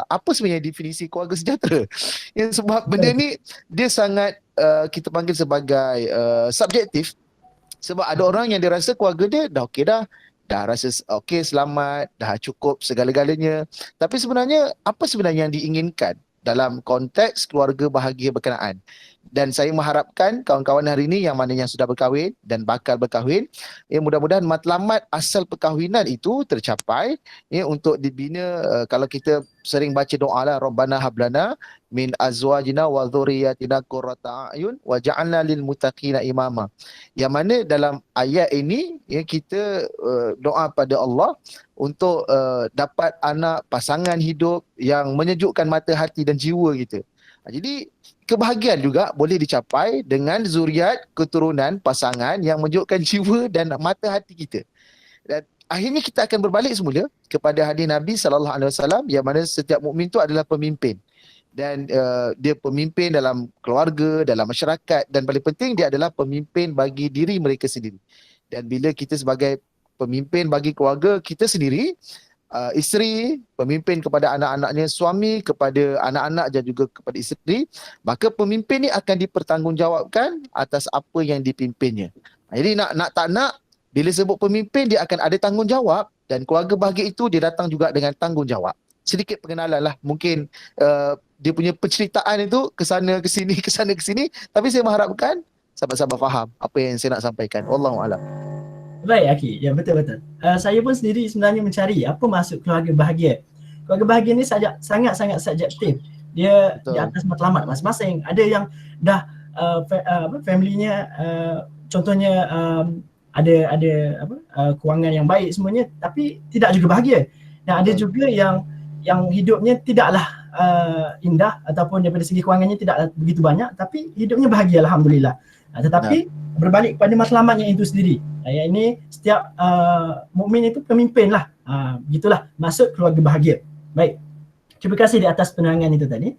apa sebenarnya definisi keluarga sejahtera. Ya, sebab benda Betul. ni dia sangat kita panggil sebagai subjektif. Sebab ada orang yang dia rasa keluarga dia dah okey dah rasa okey, selamat, dah cukup segala-galanya. Tapi sebenarnya apa sebenarnya yang diinginkan dalam konteks keluarga bahagia berkenaan? Dan saya mengharapkan kawan-kawan hari ini yang mana yang sudah berkahwin dan bakal berkahwin, ya mudah-mudahan matlamat asal perkahwinan itu tercapai, ya untuk dibina. Kalau kita sering baca doa lah, Rabbana hablana min azwajina wa dhurriyyatina qurrata a'yun waj'alna lil muttaqina imama. Yang mana dalam ayat ini, ya, kita doa pada Allah untuk dapat anak pasangan hidup yang menyejukkan mata, hati dan jiwa kita. Jadi kebahagiaan juga boleh dicapai dengan zuriat, keturunan, pasangan yang menyejukkan jiwa dan mata hati kita. Dan akhirnya kita akan berbalik semula kepada hadis Nabi SAW, yang mana setiap mukmin itu adalah pemimpin. Dan dia pemimpin dalam keluarga, dalam masyarakat, dan paling penting dia adalah pemimpin bagi diri mereka sendiri. Dan bila kita sebagai pemimpin bagi keluarga kita sendiri, isteri pemimpin kepada anak-anaknya, suami kepada anak-anak dan juga kepada isteri, maka pemimpin ni akan dipertanggungjawabkan atas apa yang dipimpinnya. Jadi nak tak nak, bila sebut pemimpin dia akan ada tanggungjawab, dan keluarga bahagia itu dia datang juga dengan tanggungjawab. Sedikit pengenalan lah, mungkin dia punya penceritaan itu ke sana ke sini ke sana ke sini, tapi saya mengharapkan sahabat-sahabat faham apa yang saya nak sampaikan. Wallahu a'lam. Baik, Aki. Ya, betul-betul. Saya pun sendiri sebenarnya mencari apa maksud keluarga bahagia. Keluarga bahagia ni sangat-sangat subjektif. Dia Betul. di atas matlamat masing-masing. Ada yang dah family-nya contohnya ada kewangan yang baik semuanya, tapi tidak juga bahagia. Dan ada juga yang hidupnya tidaklah indah, ataupun daripada segi kewangannya tidak begitu banyak, tapi hidupnya bahagia, alhamdulillah. Tetapi berbalik kepada matlamatnya itu sendiri. Yang ini setiap mukmin itu pemimpin lah. Begitulah maksud keluarga bahagia. Baik. Terima kasih di atas penerangan itu tadi.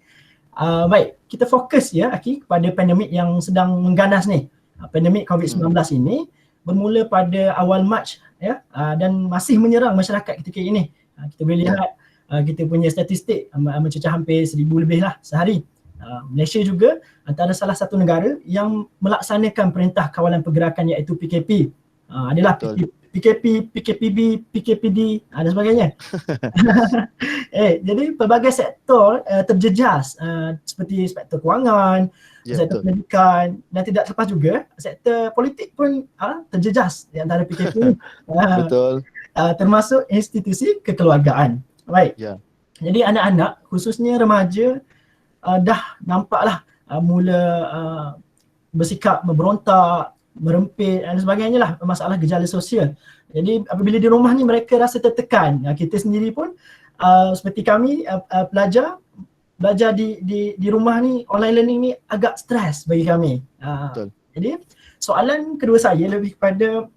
Baik, kita fokus ya Aki kepada pandemik yang sedang mengganas ni. Pandemik COVID-19 ini bermula pada awal Mac ya, dan masih menyerang masyarakat ketika ini. Kita boleh lihat kita punya statistik mencecah hampir 1,000 lebih lah sehari. Malaysia juga antara salah satu negara yang melaksanakan Perintah Kawalan Pergerakan iaitu PKP. Adalah PKP, PKPB, PKPD dan sebagainya. Jadi pelbagai sektor terjejas, seperti sektor kewangan, sektor pendidikan, dan tidak terlepas juga sektor politik pun terjejas di antara PKP ini. Betul. Termasuk institusi kekeluargaan. Baik. Jadi anak-anak khususnya remaja dah nampaklah mula bersikap memberontak, merempit dan sebagainya lah, masalah gejala sosial. Jadi apabila di rumah ni mereka rasa tertekan. Kita sendiri pun seperti kami belajar di rumah ni, online learning ni agak stres bagi kami. Jadi soalan kedua saya lebih kepada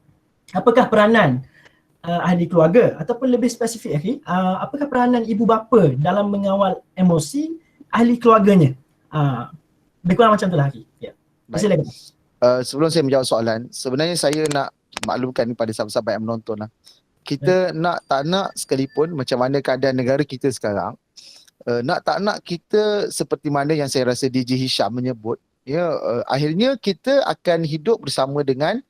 apakah peranan ahli keluarga, ataupun lebih spesifik apakah peranan ibu bapa dalam mengawal emosi ahli keluarganya. Lebih kurang macam itulah Aki. Ya. Silakan. Sebelum saya menjawab soalan, sebenarnya saya nak maklumkan kepada sahabat-sahabat yang menonton lah. Kita nak tak nak sekalipun macam mana keadaan negara kita sekarang, nak tak nak kita seperti mana yang saya rasa DJ Hisham menyebut, ya, akhirnya kita akan hidup bersama dengan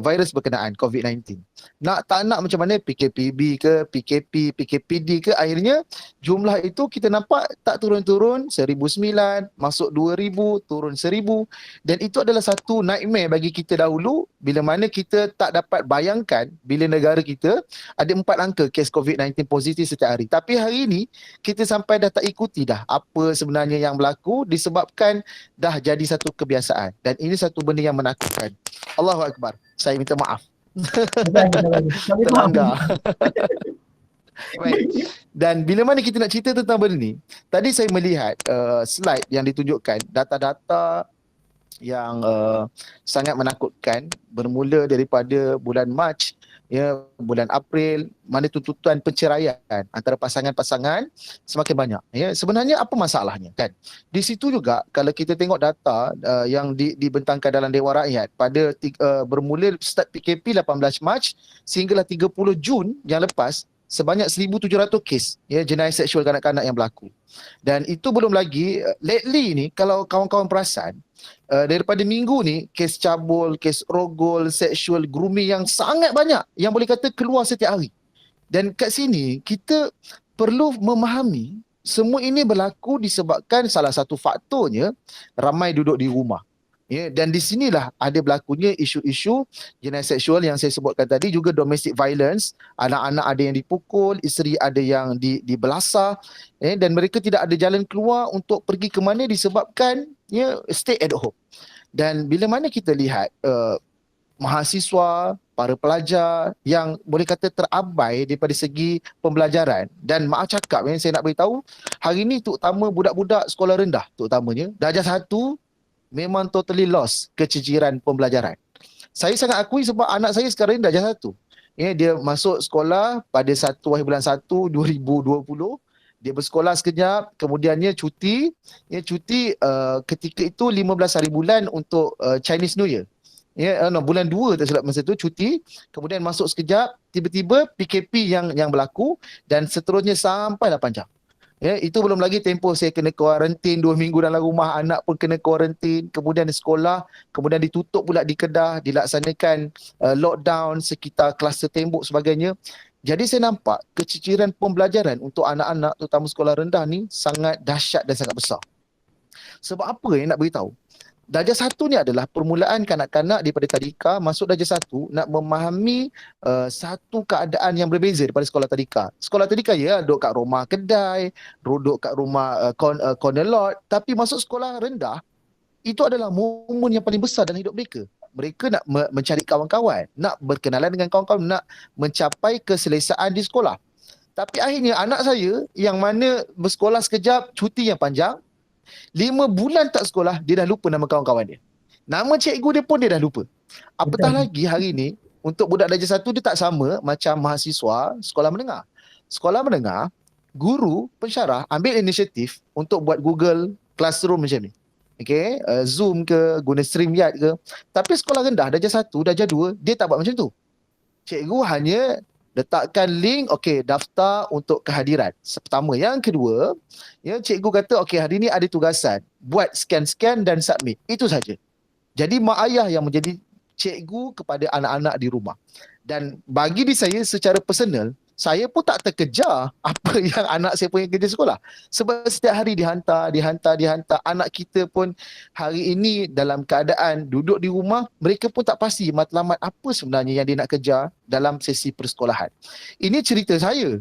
virus berkenaan COVID-19. Nak tak nak macam mana PKPB ke, PKP, PKPD ke, akhirnya jumlah itu kita nampak tak turun-turun, 1,009, masuk 2,000, turun 1,000, dan itu adalah satu nightmare bagi kita dahulu, bila mana kita tak dapat bayangkan bila negara kita ada 4 angka kes COVID-19 positif setiap hari. Tapi hari ini kita sampai dah tak ikuti dah apa sebenarnya yang berlaku, disebabkan dah jadi satu kebiasaan, dan ini satu benda yang menakutkan. Allahu Akbar. Saya minta maaf. Terlanggar. Baik. Dan bila mana kita nak cerita tentang benda ni, tadi saya melihat slide yang ditunjukkan, data-data yang sangat menakutkan bermula daripada bulan Mac, ya, bulan April, mana tuntutan perceraian antara pasangan-pasangan semakin banyak. Ya, sebenarnya apa masalahnya kan? Di situ juga kalau kita tengok data yang dibentangkan dalam Dewan Rakyat pada bermula start PKP 18 Mac sehinggalah 30 Jun yang lepas, sebanyak 1,700 kes jenayah seksual kanak-kanak yang berlaku. Dan itu belum lagi lately ni, kalau kawan-kawan perasan, daripada minggu ni kes cabul, kes rogol, seksual, grooming yang sangat banyak yang boleh kata keluar setiap hari. Dan kat sini kita perlu memahami semua ini berlaku disebabkan salah satu faktornya ramai duduk di rumah. Dan di sinilah ada berlakunya isu-isu jenayah seksual yang saya sebutkan tadi, juga domestic violence, anak-anak ada yang dipukul, isteri ada yang dibelasah, dan mereka tidak ada jalan keluar untuk pergi ke mana disebabkan stay at home. Dan bila mana kita lihat mahasiswa, para pelajar yang boleh kata terabai daripada segi pembelajaran, dan maaf cakap saya nak beritahu, hari ni terutama budak-budak sekolah rendah terutamanya, darjah 1 memang totally lost keciciran pembelajaran. Saya sangat akui sebab anak saya sekarang ni darjah 1. Dia masuk sekolah pada 1 hari bulan 1 2020. Dia bersekolah sekejap, kemudiannya cuti. Cuti ketika itu 15 hari bulan untuk Chinese New Year. Bulan 2 tak silap masa tu cuti, kemudian masuk sekejap, tiba-tiba PKP yang berlaku dan seterusnya sampai 8 jam. Itu belum lagi tempoh saya kena kuarantin 2 minggu dalam rumah, anak pun kena kuarantin, kemudian di sekolah, kemudian ditutup pula di Kedah, dilaksanakan lockdown sekitar kluster tembok sebagainya. Jadi saya nampak keciciran pembelajaran untuk anak-anak terutama sekolah rendah ni sangat dahsyat dan sangat besar. Sebab apa yang nak beritahu? Darjah 1 ni adalah permulaan kanak-kanak daripada tadika masuk darjah 1 nak memahami satu keadaan yang berbeza daripada sekolah tadika. Sekolah tadika duduk kat rumah kedai, duduk kat rumah corner lot, tapi masuk sekolah rendah, itu adalah momen yang paling besar dalam hidup mereka. Mereka nak mencari kawan-kawan, nak berkenalan dengan kawan-kawan, nak mencapai keselesaan di sekolah. Tapi akhirnya anak saya yang mana bersekolah sekejap, cuti yang panjang, 5 bulan tak sekolah, dia dah lupa nama kawan-kawan dia. Nama cikgu dia pun dia dah lupa. Apatah lagi hari ni, untuk budak darjah 1 dia tak sama macam mahasiswa sekolah menengah. Sekolah menengah, guru, pensyarah ambil inisiatif untuk buat Google Classroom macam ni. Zoom ke, guna StreamYard ke. Tapi sekolah rendah, darjah 1, darjah 2, dia tak buat macam tu. Cikgu hanya letakkan link, daftar untuk kehadiran. Pertama. Yang kedua, cikgu kata, hari ni ada tugasan. Buat scan-scan dan submit. Itu saja. Jadi mak ayah yang menjadi cikgu kepada anak-anak di rumah. Dan bagi saya secara personal, saya pun tak terkejar apa yang anak saya punya kerja sekolah. Sebab setiap hari dihantar. Anak kita pun hari ini dalam keadaan duduk di rumah, mereka pun tak pasti matlamat apa sebenarnya yang dia nak kejar dalam sesi persekolahan. Ini cerita saya.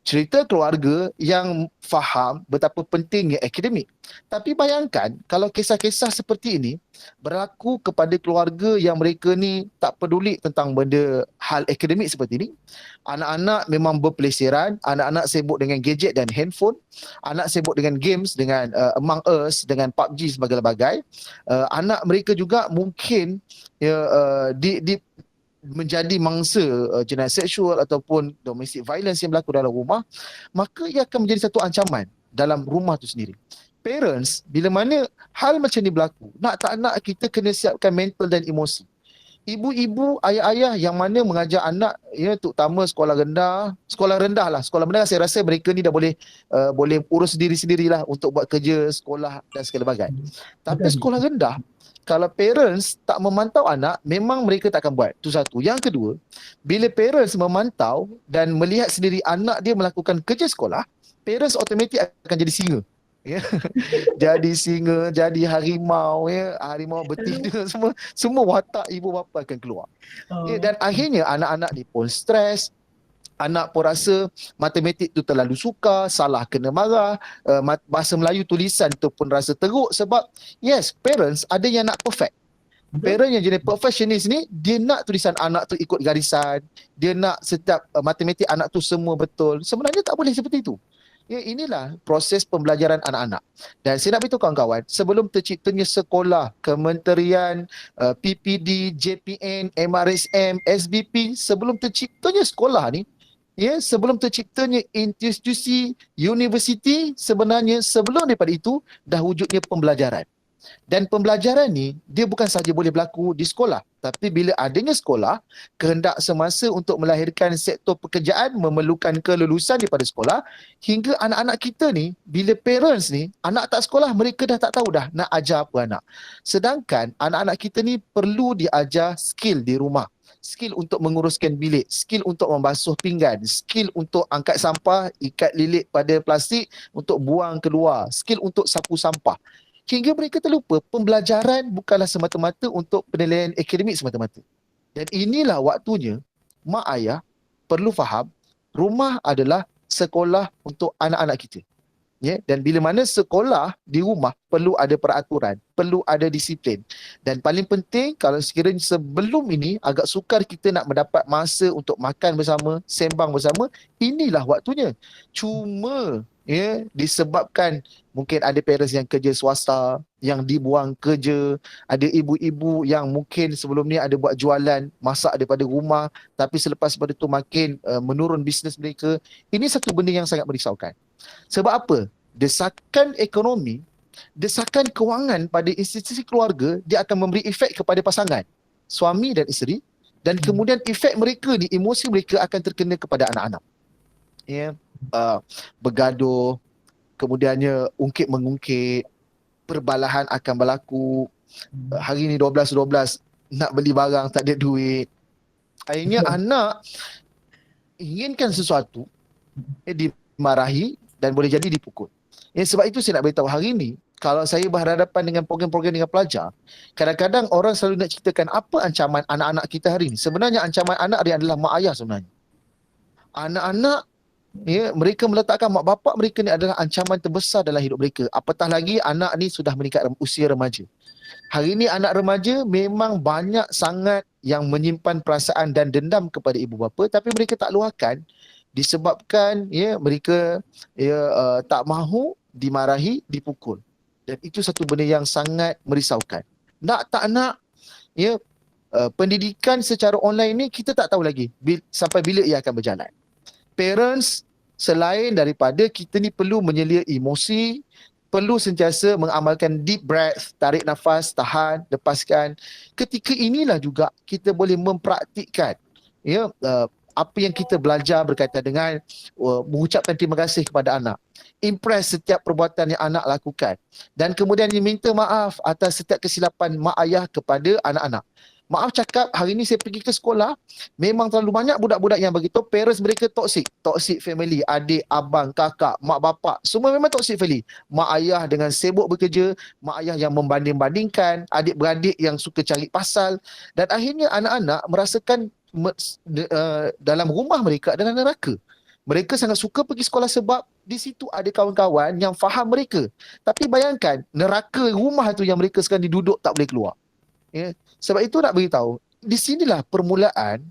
Cerita keluarga yang faham betapa pentingnya akademik. Tapi bayangkan kalau kisah-kisah seperti ini berlaku kepada keluarga yang mereka ni tak peduli tentang benda hal akademik seperti ini. Anak-anak memang berpelesiran, anak-anak sibuk dengan gadget dan handphone, anak sibuk dengan games, dengan Among Us, dengan PUBG sebagainya. Anak mereka juga mungkin menjadi mangsa jenayah seksual ataupun domestic violence yang berlaku dalam rumah, maka ia akan menjadi satu ancaman dalam rumah tu sendiri. Parents, bila mana hal macam ni berlaku, nak tak nak kita kena siapkan mental dan emosi. Ibu-ibu, ayah-ayah yang mana mengajar anak, terutama sekolah rendah lah. Sekolah menengah saya rasa mereka ni dah boleh urus sendiri-sendirilah untuk buat kerja sekolah dan segala bagai. Tapi sekolah rendah, kalau parents tak memantau anak, memang mereka tak akan buat. Itu satu. Yang kedua, bila parents memantau dan melihat sendiri anak dia melakukan kerja sekolah, parents automatik akan jadi singa. Jadi singa, jadi harimau, harimau betina, semua watak ibu bapa akan keluar. Dan akhirnya anak-anak ni pun stres. Anak pun rasa matematik tu terlalu sukar, salah kena marah, bahasa Melayu tulisan tu pun rasa teruk sebab yes, parents ada yang nak perfect. Parent yang jenis perfectionist ni, dia nak tulisan anak tu ikut garisan, dia nak setiap matematik anak tu semua betul. Sebenarnya tak boleh seperti itu. Inilah proses pembelajaran anak-anak. Dan saya nak beritahu kawan-kawan, sebelum terciptanya sekolah, kementerian, PPD, JPN, MRSM, SBP, sebelum terciptanya sekolah ni, sebelum terciptanya institusi, universiti, sebenarnya sebelum daripada itu dah wujudnya pembelajaran. Dan pembelajaran ni dia bukan sahaja boleh berlaku di sekolah, tapi bila adanya sekolah, kehendak semasa untuk melahirkan sektor pekerjaan memerlukan kelulusan daripada sekolah, hingga anak-anak kita ni, bila parents ni, anak tak sekolah, mereka dah tak tahu dah nak ajar apa anak. Sedangkan anak-anak kita ni perlu diajar skill di rumah. Skill untuk menguruskan bilik, skill untuk membasuh pinggan, skill untuk angkat sampah, ikat lilit pada plastik untuk buang keluar, skill untuk sapu sampah. Hingga mereka terlupa pembelajaran bukanlah semata-mata untuk penilaian akademik semata-mata. Dan inilah waktunya mak ayah perlu faham rumah adalah sekolah untuk anak-anak kita. Ya, dan bila mana sekolah di rumah perlu ada peraturan, perlu ada disiplin. Dan paling penting kalau sekiranya sebelum ini agak sukar kita nak mendapat masa untuk makan bersama, sembang bersama, inilah waktunya. Cuma ya, disebabkan mungkin ada parents yang kerja swasta, yang dibuang kerja, ada ibu-ibu yang mungkin sebelum ni ada buat jualan, masak daripada rumah, tapi selepas pada tu makin menurun bisnes mereka. Ini satu benda yang sangat merisaukan. Sebab apa? Desakan ekonomi, desakan kewangan pada institusi keluarga, dia akan memberi efek kepada pasangan, suami dan isteri, dan kemudian efek mereka ni, emosi mereka akan terkena kepada anak-anak. Ya, bergaduh, kemudiannya ungkit-mengungkit, perbalahan akan berlaku. Hari ni 12-12 nak beli barang tak ada duit. Akhirnya anak inginkan sesuatu, dimarahi dan boleh jadi dipukul. Sebab itu saya nak beritahu hari ni, kalau saya berhadapan dengan program-program dengan pelajar, kadang-kadang orang selalu nak ceritakan apa ancaman anak-anak kita hari ni. Sebenarnya ancaman anak dia adalah mak ayah sebenarnya. Anak-anak, mereka meletakkan mak bapak mereka ni adalah ancaman terbesar dalam hidup mereka. Apatah lagi anak ni sudah meningkat usia remaja. Hari ni anak remaja memang banyak sangat yang menyimpan perasaan dan dendam kepada ibu bapa, tapi mereka tak luahkan disebabkan mereka tak mahu dimarahi, dipukul. Dan itu satu benda yang sangat merisaukan. Nak tak nak, pendidikan secara online ni kita tak tahu lagi sampai bila ia akan berjalan. Parents, selain daripada kita ni perlu menyelia emosi, perlu sentiasa mengamalkan deep breath, tarik nafas, tahan, lepaskan. Ketika inilah juga kita boleh mempraktikkan apa yang kita belajar berkaitan dengan mengucapkan terima kasih kepada anak, impress setiap perbuatan yang anak lakukan, dan kemudian minta maaf atas setiap kesilapan mak ayah kepada anak-anak. Maaf cakap, hari ni saya pergi ke sekolah, memang terlalu banyak budak-budak yang begitu, parents mereka toxic family, adik, abang, kakak, mak bapak, semua memang toxic family. Mak ayah dengan sibuk bekerja, mak ayah yang membanding-bandingkan, adik-beradik yang suka cari pasal, dan akhirnya anak-anak merasakan dalam rumah mereka adalah neraka. Mereka sangat suka pergi sekolah sebab di situ ada kawan-kawan yang faham mereka. Tapi bayangkan, neraka rumah tu yang mereka sekarang duduk tak boleh keluar. Sebab itu nak beritahu, di sinilah permulaan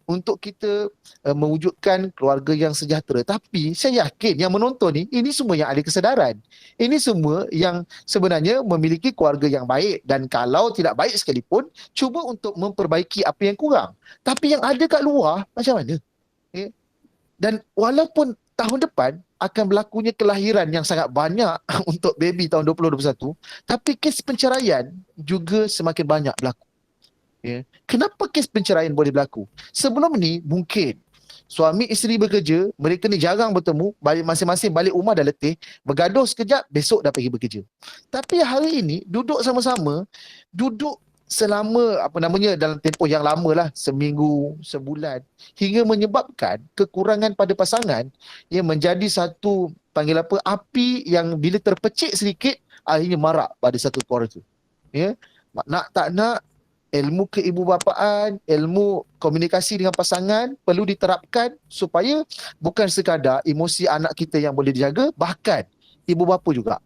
untuk kita mewujudkan keluarga yang sejahtera. Tapi saya yakin yang menonton ni, ini semua yang ada kesedaran. Ini semua yang sebenarnya memiliki keluarga yang baik. Dan kalau tidak baik sekalipun, cuba untuk memperbaiki apa yang kurang. Tapi yang ada kat luar, macam mana? Dan walaupun tahun depan akan berlakunya kelahiran yang sangat banyak untuk baby tahun 2021, tapi kes penceraian juga semakin banyak berlaku. Kenapa kes penceraian boleh berlaku? Sebelum ni mungkin suami isteri bekerja, mereka ni jarang bertemu, balik masing-masing balik rumah dah letih, bergaduh sekejap, besok dah pergi bekerja. Tapi hari ini duduk sama-sama, duduk selama dalam tempoh yang lama lah, seminggu, sebulan, hingga menyebabkan kekurangan pada pasangan yang menjadi satu api yang bila terpecik sedikit akhirnya marak pada satu keluarga. Nak tak nak, ilmu keibubapaan, ilmu komunikasi dengan pasangan perlu diterapkan supaya bukan sekadar emosi anak kita yang boleh dijaga, bahkan ibu bapa juga.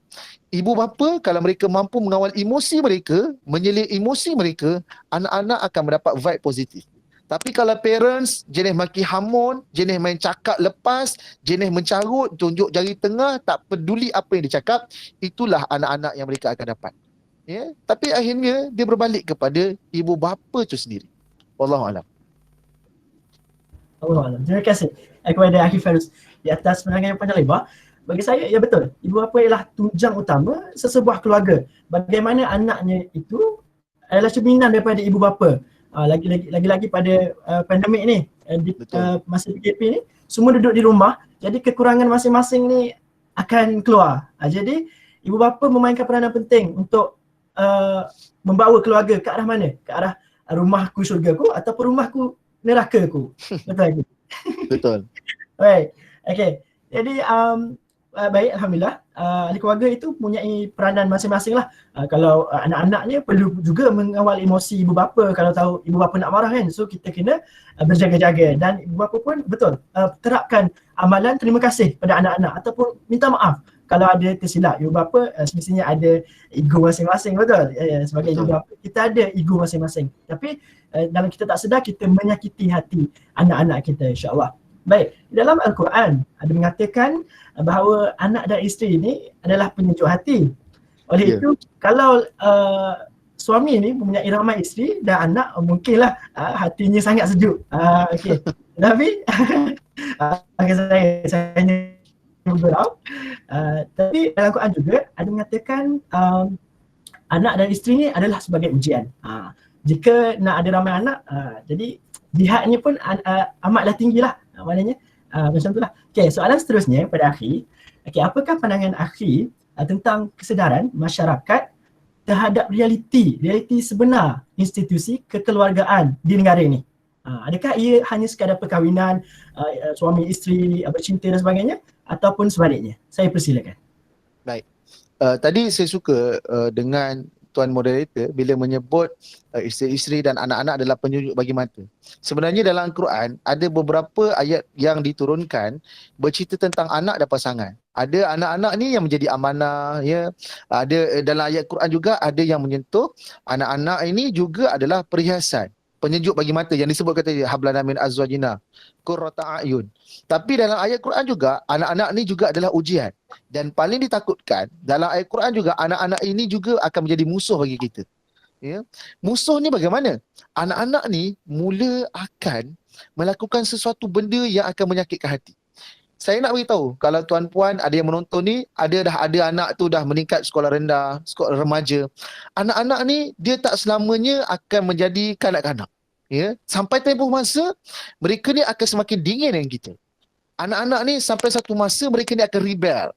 Ibu bapa kalau mereka mampu mengawal emosi mereka, menyelir emosi mereka, anak-anak akan mendapat vibe positif. Tapi kalau parents jenis maki hamun, jenis main cakap lepas, jenis mencarut, tunjuk jari tengah, tak peduli apa yang dicakap, itulah anak-anak yang mereka akan dapat. Tapi akhirnya dia berbalik kepada ibu bapa itu sendiri. Wallahualam. Wallahualam. Terima kasih kepada Akhi Fairuz di atas penerangan yang panjang lebar. bagi saya ya betul, ibu bapa ialah tunjang utama sesebuah keluarga. Bagaimana anaknya itu adalah cerminan daripada ibu bapa. Lagi-lagi pada pandemik ni, Betul. masa PKP ni, semua duduk di rumah, jadi kekurangan masing-masing ni akan keluar. Jadi ibu bapa memainkan peranan penting untuk membawa keluarga ke arah mana? Ke arah rumahku syurgaku ataupun rumahku nerakaku. Betul. Betul. Baik. Okey. Jadi baik, alhamdulillah. Ahli keluarga itu mempunyai peranan masing-masing lah. Kalau anak-anaknya perlu juga mengawal emosi ibu bapa kalau tahu ibu bapa nak marah kan. So kita kena berjaga-jaga, dan ibu bapa pun betul terapkan amalan terima kasih pada anak-anak ataupun minta maaf kalau ada tersilap. Ibu bapa semestinya ada ego masing-masing, betul? Sebagai ibu bapa kita ada ego masing-masing. Tapi dalam kita tak sedar kita menyakiti hati anak-anak kita, insya-Allah. Baik, dalam Al-Quran ada mengatakan bahawa anak dan isteri ini adalah penyejuk hati. Oleh itu, kalau suami ni mempunyai ramai isteri dan anak, mungkinlah hatinya sangat sejuk. Okey. Tapi saya hanya bergurau. Tapi dalam Al-Quran juga ada mengatakan anak dan isteri ni adalah sebagai ujian. Jika nak ada ramai anak, jadi jihadnya pun amatlah tinggilah. Maknanya macam itulah. Okey, soalan seterusnya pada Akhi. Okey, apakah pandangan Akhi tentang kesedaran masyarakat terhadap realiti sebenar institusi kekeluargaan di negara ini? Adakah ia hanya sekadar perkahwinan, suami isteri bercinta dan sebagainya, ataupun sebaliknya? Saya persilakan. Baik. Tadi saya suka dengan Tuan Moderator bila menyebut isteri-isteri dan anak-anak adalah penunjuk bagi mata. Sebenarnya dalam Al-Quran ada beberapa ayat yang diturunkan bercerita tentang anak dan pasangan. Ada anak-anak ni yang menjadi amanah, ya. Ada dalam ayat Quran juga ada yang menyentuh anak-anak ini juga adalah perhiasan, penyejuk bagi mata yang disebut kata hablana min azwajina qurrata ayun. Tapi dalam ayat Quran juga anak-anak ni juga adalah ujian, dan paling ditakutkan dalam ayat Quran juga anak-anak ini juga akan menjadi musuh bagi kita. Ya. Musuh ni bagaimana? Anak-anak ni mula akan melakukan sesuatu benda yang akan menyakitkan hati. Saya nak beritahu, kalau tuan-puan ada yang menonton ni, dah ada anak tu dah meningkat sekolah rendah, sekolah remaja. Anak-anak ni dia tak selamanya akan menjadi kanak-kanak. Ya, sampai tempoh masa mereka ni akan semakin dingin dengan kita. Anak-anak ni sampai satu masa mereka ni akan rebel.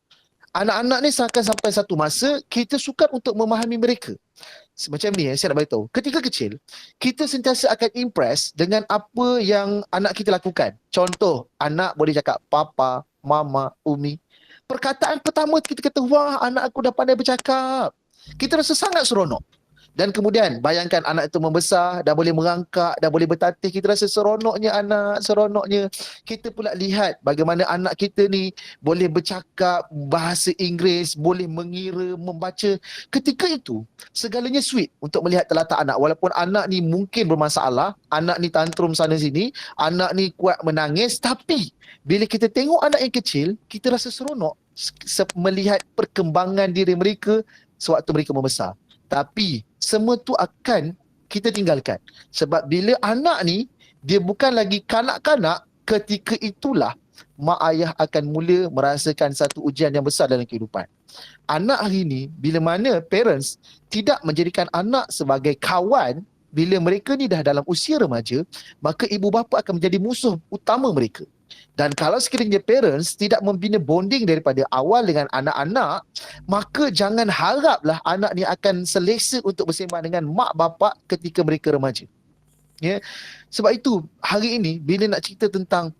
Anak-anak ni akan sampai satu masa kita sukar untuk memahami mereka. Macam ni saya nak beritahu. Ketika kecil, kita sentiasa akan impress dengan apa yang anak kita lakukan. Contoh, anak boleh cakap papa, mama, umi. Perkataan pertama kita kata, wah anak aku dah pandai bercakap. Kita rasa sangat seronok. Dan kemudian bayangkan anak itu membesar, dah boleh merangkak, dah boleh bertatih, kita rasa seronoknya anak, seronoknya. Kita pula lihat bagaimana anak kita ni boleh bercakap bahasa Inggeris, boleh mengira, membaca. Ketika itu, segalanya sweet untuk melihat telatak anak. Walaupun anak ni mungkin bermasalah, anak ni tantrum sana sini, anak ni kuat menangis, tapi bila kita tengok anak yang kecil, kita rasa seronok melihat perkembangan diri mereka sewaktu mereka membesar. Tapi semua tu akan kita tinggalkan. Sebab bila anak ni dia bukan lagi kanak-kanak, ketika itulah mak ayah akan mula merasakan satu ujian yang besar dalam kehidupan. Anak hari ni bila mana parents tidak menjadikan anak sebagai kawan, bila mereka ni dah dalam usia remaja, maka ibu bapa akan menjadi musuh utama mereka. Dan kalau sekiranya parents tidak membina bonding daripada awal dengan anak-anak, maka jangan haraplah anak ni akan selesa untuk bersembang dengan mak bapak ketika mereka remaja. Ya. Sebab itu hari ini bila nak cerita tentang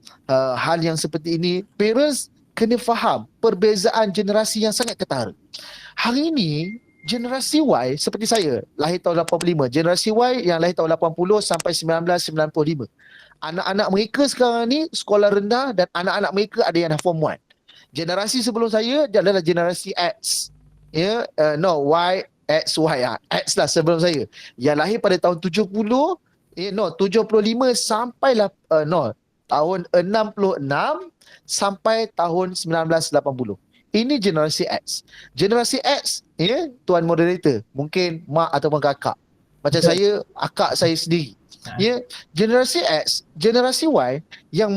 hal yang seperti ini, parents kena faham perbezaan generasi yang sangat ketara. Hari ini generasi Y seperti saya, lahir tahun 85, generasi Y yang lahir tahun 80 sampai 1995. Anak-anak mereka sekarang ni sekolah rendah dan anak-anak mereka ada yang dah form 1. Generasi sebelum saya dia adalah generasi X. Ya, Y, X, Y. X lah sebelum saya. Yang lahir pada tahun 70, 75 sampailah tahun 66 sampai tahun 1980. Ini generasi X. Generasi X, ya, Tuan Moderator, mungkin mak ataupun kakak. Macam saya, akak saya sendiri. Ya, generasi X, generasi Y yang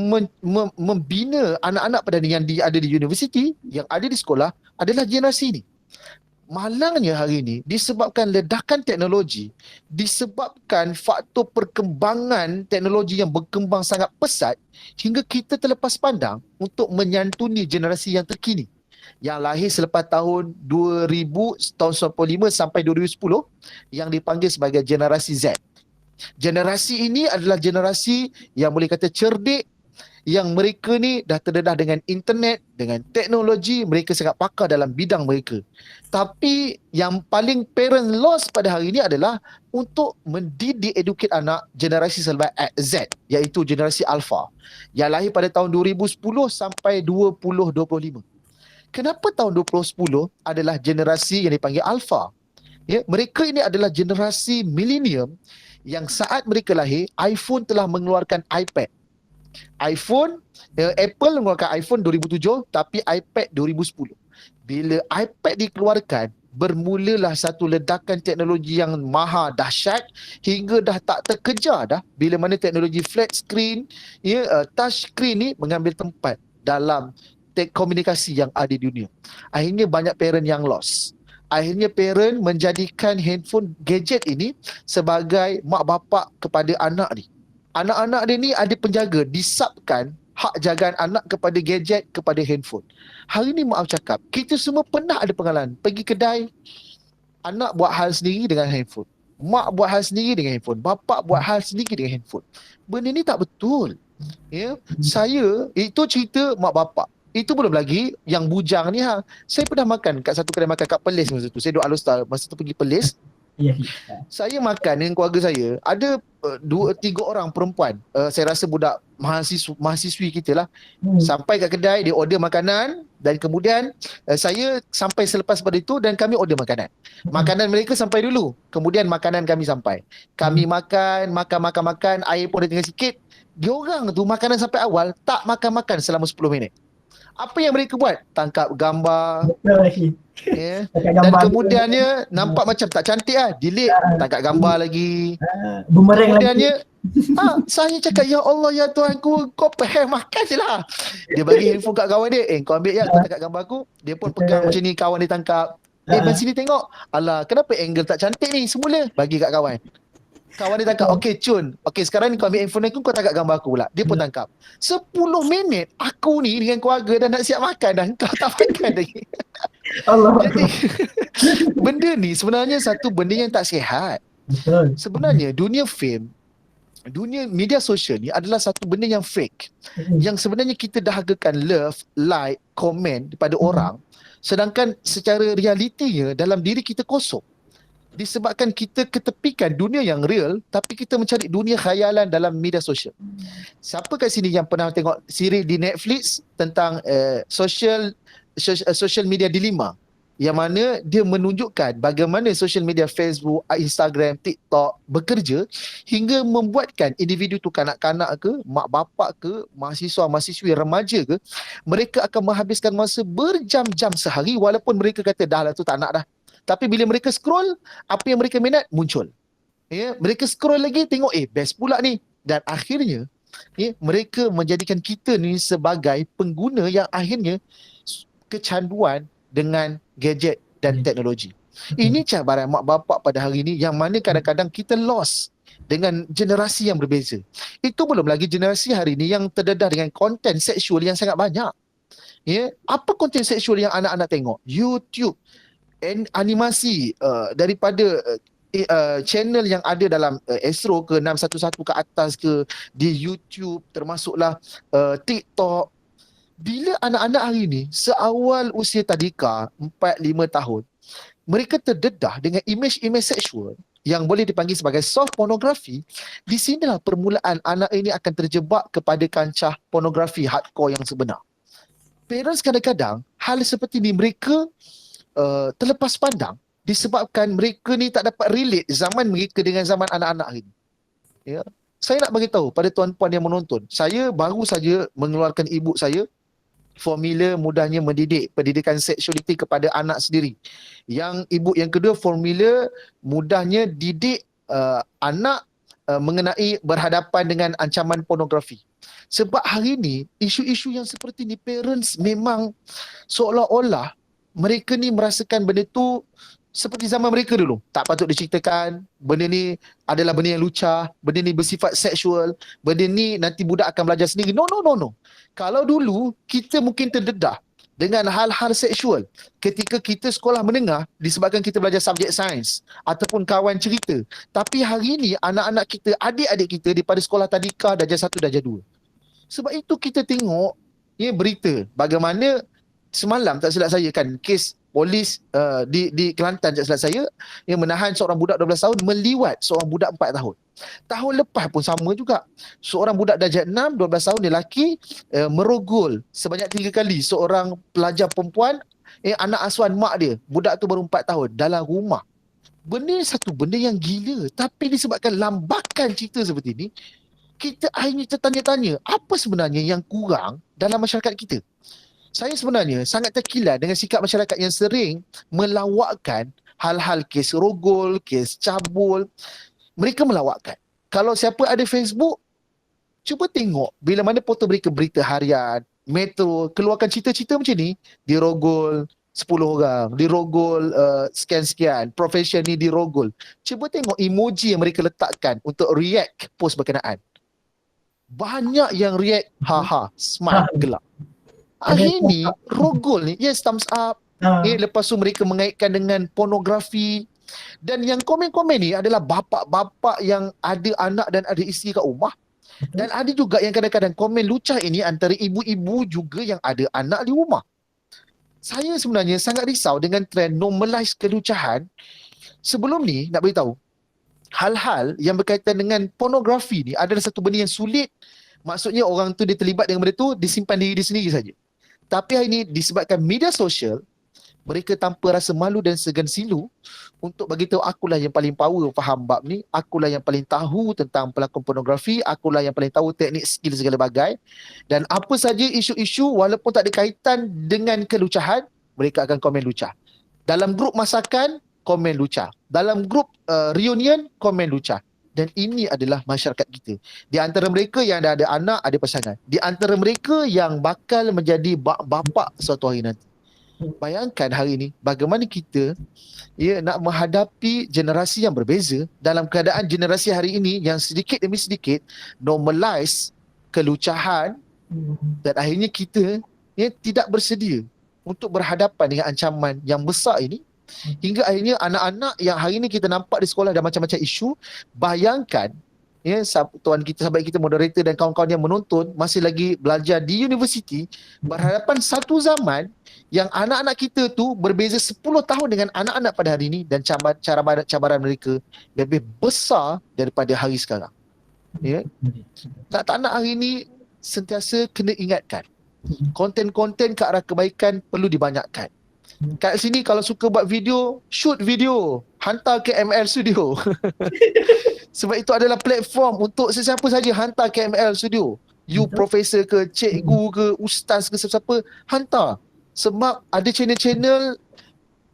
membina anak-anak pada yang ada di universiti, yang ada di sekolah adalah generasi ini. Malangnya hari ini disebabkan ledakan teknologi, disebabkan faktor perkembangan teknologi yang berkembang sangat pesat hingga kita terlepas pandang untuk menyantuni generasi yang terkini yang lahir selepas tahun 2000, tahun 95 sampai 2010 yang dipanggil sebagai generasi Z. Generasi ini adalah generasi yang boleh kata cerdik, yang mereka ni dah terdedah dengan internet, dengan teknologi, mereka sangat pakar dalam bidang mereka. Tapi yang paling parent loss pada hari ini adalah untuk mendidik, educate anak generasi selepas Z, iaitu generasi Alpha, yang lahir pada tahun 2010 sampai 2025. Kenapa tahun 2010 adalah generasi yang dipanggil Alpha? Ya, mereka ini adalah generasi milenium yang saat mereka lahir, iPhone telah mengeluarkan iPad. Apple mengeluarkan iPhone 2007 tapi iPad 2010. Bila iPad dikeluarkan, bermulalah satu ledakan teknologi yang maha dahsyat hingga dah tak terkejar dah bila mana teknologi flat screen, touch screen ni mengambil tempat dalam komunikasi yang ada di dunia. Akhirnya banyak parent yang lost. Akhirnya parent menjadikan handphone gadget ini sebagai mak bapak kepada anak ni. Anak-anak dia ni ada penjaga, disabkan hak jagaan anak kepada gadget, kepada handphone. Hari ni maaf cakap, kita semua pernah ada pengalaman pergi kedai, anak buat hal sendiri dengan handphone, mak buat hal sendiri dengan handphone, bapak buat hal sendiri dengan handphone. Benda ni tak betul. Ya, saya itu cerita mak bapak. Itu belum lagi yang bujang ni Saya pernah makan kat satu kedai makan kat Perlis masa tu. Saya duduk Alustar masa tu pergi Perlis. Saya makan dengan keluarga saya. Ada 2-3 orang perempuan. Saya rasa budak mahasiswi kita lah. Sampai kat kedai, dia order makanan dan kemudian saya sampai selepas pada itu dan kami order makanan. Makanan mereka sampai dulu. Kemudian makanan kami sampai. Kami makan, air pun dah tinggal sikit. Diorang tu makanan sampai awal, tak makan-makan selama 10 minit. Apa yang mereka buat? Tangkap gambar. Dan kemudiannya nampak macam tak cantik delete, tangkap gambar lagi. Kemudiannya saya cakap, ya Allah ya Tuhanku, kau makan je lah. Dia bagi handphone kat kawan dia, kau ambil ya, kau tangkap gambar aku. Dia pun pegang macam ni, kawan dia tangkap. Mari sini tengok. Alah, kenapa angle tak cantik ni? Semula bagi kat kawan. Kawan dia tangkap, okey Cun, okey sekarang ni kau ambil handphone aku, kau tangkap gambar aku pula. Dia pun tangkap. 10 minit aku ni dengan keluarga dah nak siap makan dah, kau tak makan lagi. Allah. Jadi benda ni sebenarnya satu benda yang tak sihat. Betul. Sebenarnya dunia fame, dunia media sosial ni adalah satu benda yang fake. Yang sebenarnya kita dahagakan love, like, komen daripada orang, sedangkan secara realitinya dalam diri kita kosong. Disebabkan kita ketepikan dunia yang real, tapi kita mencari dunia khayalan dalam media sosial. Siapa kat sini yang pernah tengok siri di Netflix tentang social media dilema, yang mana dia menunjukkan bagaimana social media Facebook, Instagram, TikTok bekerja hingga membuatkan individu tu, kanak-kanak ke, mak bapak ke, mahasiswa-mahasiswi, remaja ke, mereka akan menghabiskan masa berjam-jam sehari walaupun mereka kata dah lah tu tak nak dah. Tapi bila mereka scroll, apa yang mereka minat muncul. Mereka scroll lagi, tengok best pula ni. Dan akhirnya, mereka menjadikan kita ni sebagai pengguna yang akhirnya kecanduan dengan gadget dan teknologi. Ini cabaran mak bapak pada hari ini yang mana kadang-kadang kita lost dengan generasi yang berbeza. Itu belum lagi generasi hari ini yang terdedah dengan konten seksual yang sangat banyak. Apa konten seksual yang anak-anak tengok? YouTube. Animasi daripada channel yang ada dalam Astro ke 611 ke atas ke di YouTube, termasuklah TikTok. Bila anak-anak hari ni seawal usia tadika 4-5 tahun, mereka terdedah dengan imej-imej seksual yang boleh dipanggil sebagai soft pornografi, di sinilah permulaan anak ini akan terjebak kepada kancah pornografi hardcore yang sebenar. Parents kadang-kadang hal seperti ni mereka terlepas pandang disebabkan mereka ni tak dapat relate zaman mereka dengan zaman anak-anak hari ni. Saya nak bagi tahu pada tuan-puan yang menonton, saya baru saja mengeluarkan ibu saya formula mudahnya mendidik pendidikan seksualiti kepada anak sendiri. Yang ibu yang kedua, formula mudahnya didik anak mengenai berhadapan dengan ancaman pornografi. Sebab hari ni isu-isu yang seperti ni, parents memang seolah-olah mereka ni merasakan benda tu seperti zaman mereka dulu. Tak patut diceritakan, benda ni adalah benda yang lucah, benda ni bersifat seksual, benda ni nanti budak akan belajar sendiri. No, no, no, no. Kalau dulu kita mungkin terdedah dengan hal-hal seksual ketika kita sekolah menengah disebabkan kita belajar subjek sains ataupun kawan cerita. Tapi hari ni anak-anak kita, adik-adik kita daripada sekolah tadika darjah 1, darjah 2. Sebab itu kita tengok berita bagaimana semalam tak silap saya kan kes polis di Kelantan tak silap saya yang menahan seorang budak 12 tahun meliwat seorang budak 4 tahun. Tahun lepas pun sama juga. Seorang budak darjah 6, 12 tahun lelaki merogol sebanyak 3 kali seorang pelajar perempuan anak asuhan mak dia. Budak tu baru 4 tahun dalam rumah. Benda satu benda yang gila, tapi disebabkan lambakan cerita seperti ini, kita akhirnya tertanya-tanya apa sebenarnya yang kurang dalam masyarakat kita. Saya sebenarnya sangat terkilat dengan sikap masyarakat yang sering melawakkan hal-hal kes rogol, kes cabul. Mereka melawakkan. Kalau siapa ada Facebook, cuba tengok bila mana foto mereka berita harian, Metro, keluarkan cerita-cerita macam ni, dirogol 10 orang, dirogol sekian-sekian, profession ni dirogol. Cuba tengok emoji yang mereka letakkan untuk react post berkenaan. Banyak yang react, haha, smart, gelap. Akhir ni, rogol ni, yes, thumbs up. Lepas tu mereka mengaitkan dengan pornografi. Dan yang komen-komen ni adalah bapa-bapa yang ada anak dan ada isteri kat rumah. Dan ada juga yang kadang-kadang komen lucah ini antara ibu-ibu juga yang ada anak di rumah. Saya sebenarnya sangat risau dengan trend normalize kelucahan. Sebelum ni, nak beritahu, hal-hal yang berkaitan dengan pornografi ni adalah satu benda yang sulit. Maksudnya orang tu dia terlibat dengan benda tu, disimpan diri dia sendiri saja. Tapi hari ini disebabkan media sosial, mereka tanpa rasa malu dan segan silu untuk bagi tahu akulah yang paling power faham bab ni, akulah yang paling tahu tentang pelakon pornografi, akulah yang paling tahu teknik, skill segala bagai. Dan apa saja isu-isu walaupun tak ada kaitan dengan kelucahan, mereka akan komen lucah. Dalam grup masakan, komen lucah. Dalam grup reunion, komen lucah. Dan ini adalah masyarakat kita. Di antara mereka yang dah ada anak, ada pasangan. Di antara mereka yang bakal menjadi bapa suatu hari nanti. Bayangkan hari ini bagaimana kita nak menghadapi generasi yang berbeza dalam keadaan generasi hari ini yang sedikit demi sedikit normalize kelucahan, dan akhirnya kita tidak bersedia untuk berhadapan dengan ancaman yang besar ini. Hingga akhirnya anak-anak yang hari ni kita nampak di sekolah ada macam-macam isu. Bayangkan tuan kita, sahabat kita, moderator dan kawan-kawan yang menonton masih lagi belajar di universiti, berhadapan satu zaman yang anak-anak kita tu berbeza 10 tahun dengan anak-anak pada hari ini, dan cabaran mereka lebih besar daripada hari sekarang. Tak nak hari ini sentiasa kena ingatkan, konten-konten ke arah kebaikan perlu dibanyakkan. Kat sini kalau suka buat video, shoot video, hantar ke ML Studio. Sebab itu adalah platform untuk sesiapa saja, hantar ke ML Studio. You profesor ke, cikgu ke, ustaz ke, siapa-siapa, hantar. Sebab ada channel-channel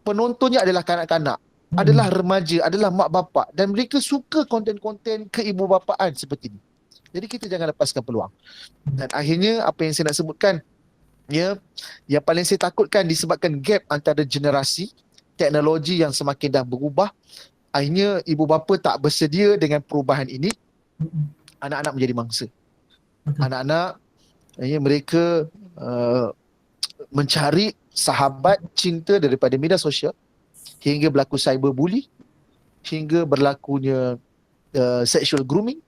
penontonnya adalah kanak-kanak, adalah remaja, adalah mak bapak, dan mereka suka konten-konten keibu-bapaan seperti ini. Jadi kita jangan lepaskan peluang. Dan akhirnya apa yang saya nak sebutkan, yang paling saya takutkan disebabkan gap antara generasi, teknologi yang semakin dah berubah, akhirnya ibu bapa tak bersedia dengan perubahan ini. Anak-anak menjadi mangsa. Anak-anak mereka mencari sahabat cinta daripada media sosial, hingga berlaku cyberbully, hingga berlakunya sexual grooming.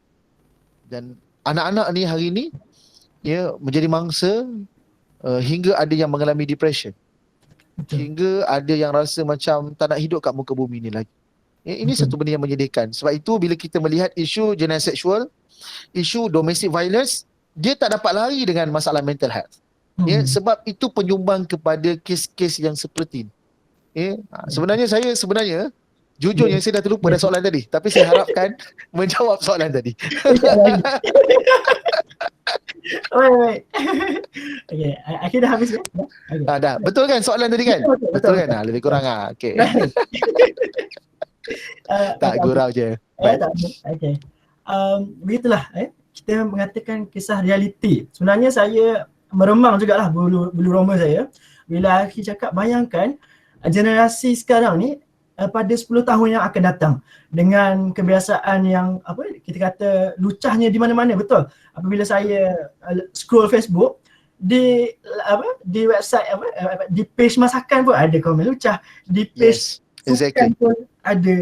Dan anak-anak ni hari ni menjadi mangsa, hingga ada yang mengalami depression. Hingga ada yang rasa macam tak nak hidup kat muka bumi ni lagi. Ini satu benda yang menyedihkan. Sebab itu bila kita melihat isu jenayah seksual, isu domestic violence, dia tak dapat lari dengan masalah mental health. Sebab itu penyumbang kepada kes-kes yang seperti ini. Sebenarnya jujur yang saya dah terlupa dah soalan tadi, tapi saya harapkan menjawab soalan tadi. Alright. Okay, akhir dah habis kan? Okay. Dah. Betul kan soalan tadi kan? Betul kan? Lebih kurang Okay. Tak gurau je. Okay. begitulah kita mengatakan kisah realiti. Sebenarnya saya meremang jugalah bulu roma saya bila Akhi cakap bayangkan generasi sekarang ni pada 10 tahun yang akan datang dengan kebiasaan yang kita kata lucahnya di mana-mana. Betul, apabila saya scroll Facebook di website di page masakan pun ada komen lucah, di page sukan pun ada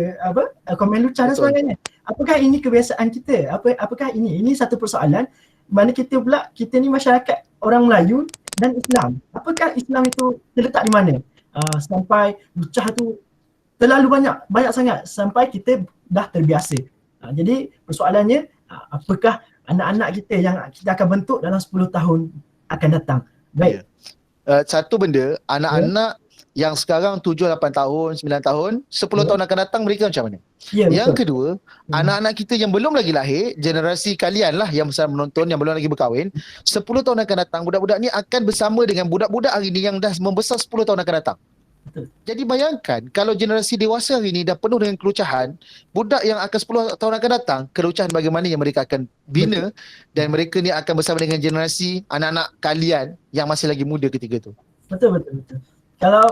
komen lucah dan sebagainya. Apakah ini kebiasaan kita? Apakah ini satu persoalan mana kita ni masyarakat orang Melayu dan Islam. Apakah Islam itu terletak di mana? Sampai lucah tu terlalu banyak sangat sampai kita dah terbiasa. Jadi persoalannya apakah anak-anak kita yang kita akan bentuk dalam 10 tahun akan datang. Baik. Satu benda, anak-anak yang sekarang 7, 8 tahun, 9 tahun, 10 tahun akan datang mereka macam mana? Yang kedua, anak-anak kita yang belum lagi lahir, generasi kalian lah yang besar menonton, yang belum lagi berkahwin, 10 tahun akan datang, budak-budak ni akan bersama dengan budak-budak hari ni yang dah membesar 10 tahun akan datang. Betul. Jadi bayangkan kalau generasi dewasa hari ni dah penuh dengan kelucahan, budak yang akan 10 tahun akan datang, kelucahan bagaimana yang mereka akan bina. Betul. Dan mereka ni akan bersama dengan generasi anak-anak kalian yang masih lagi muda ketika tu. Betul. Kalau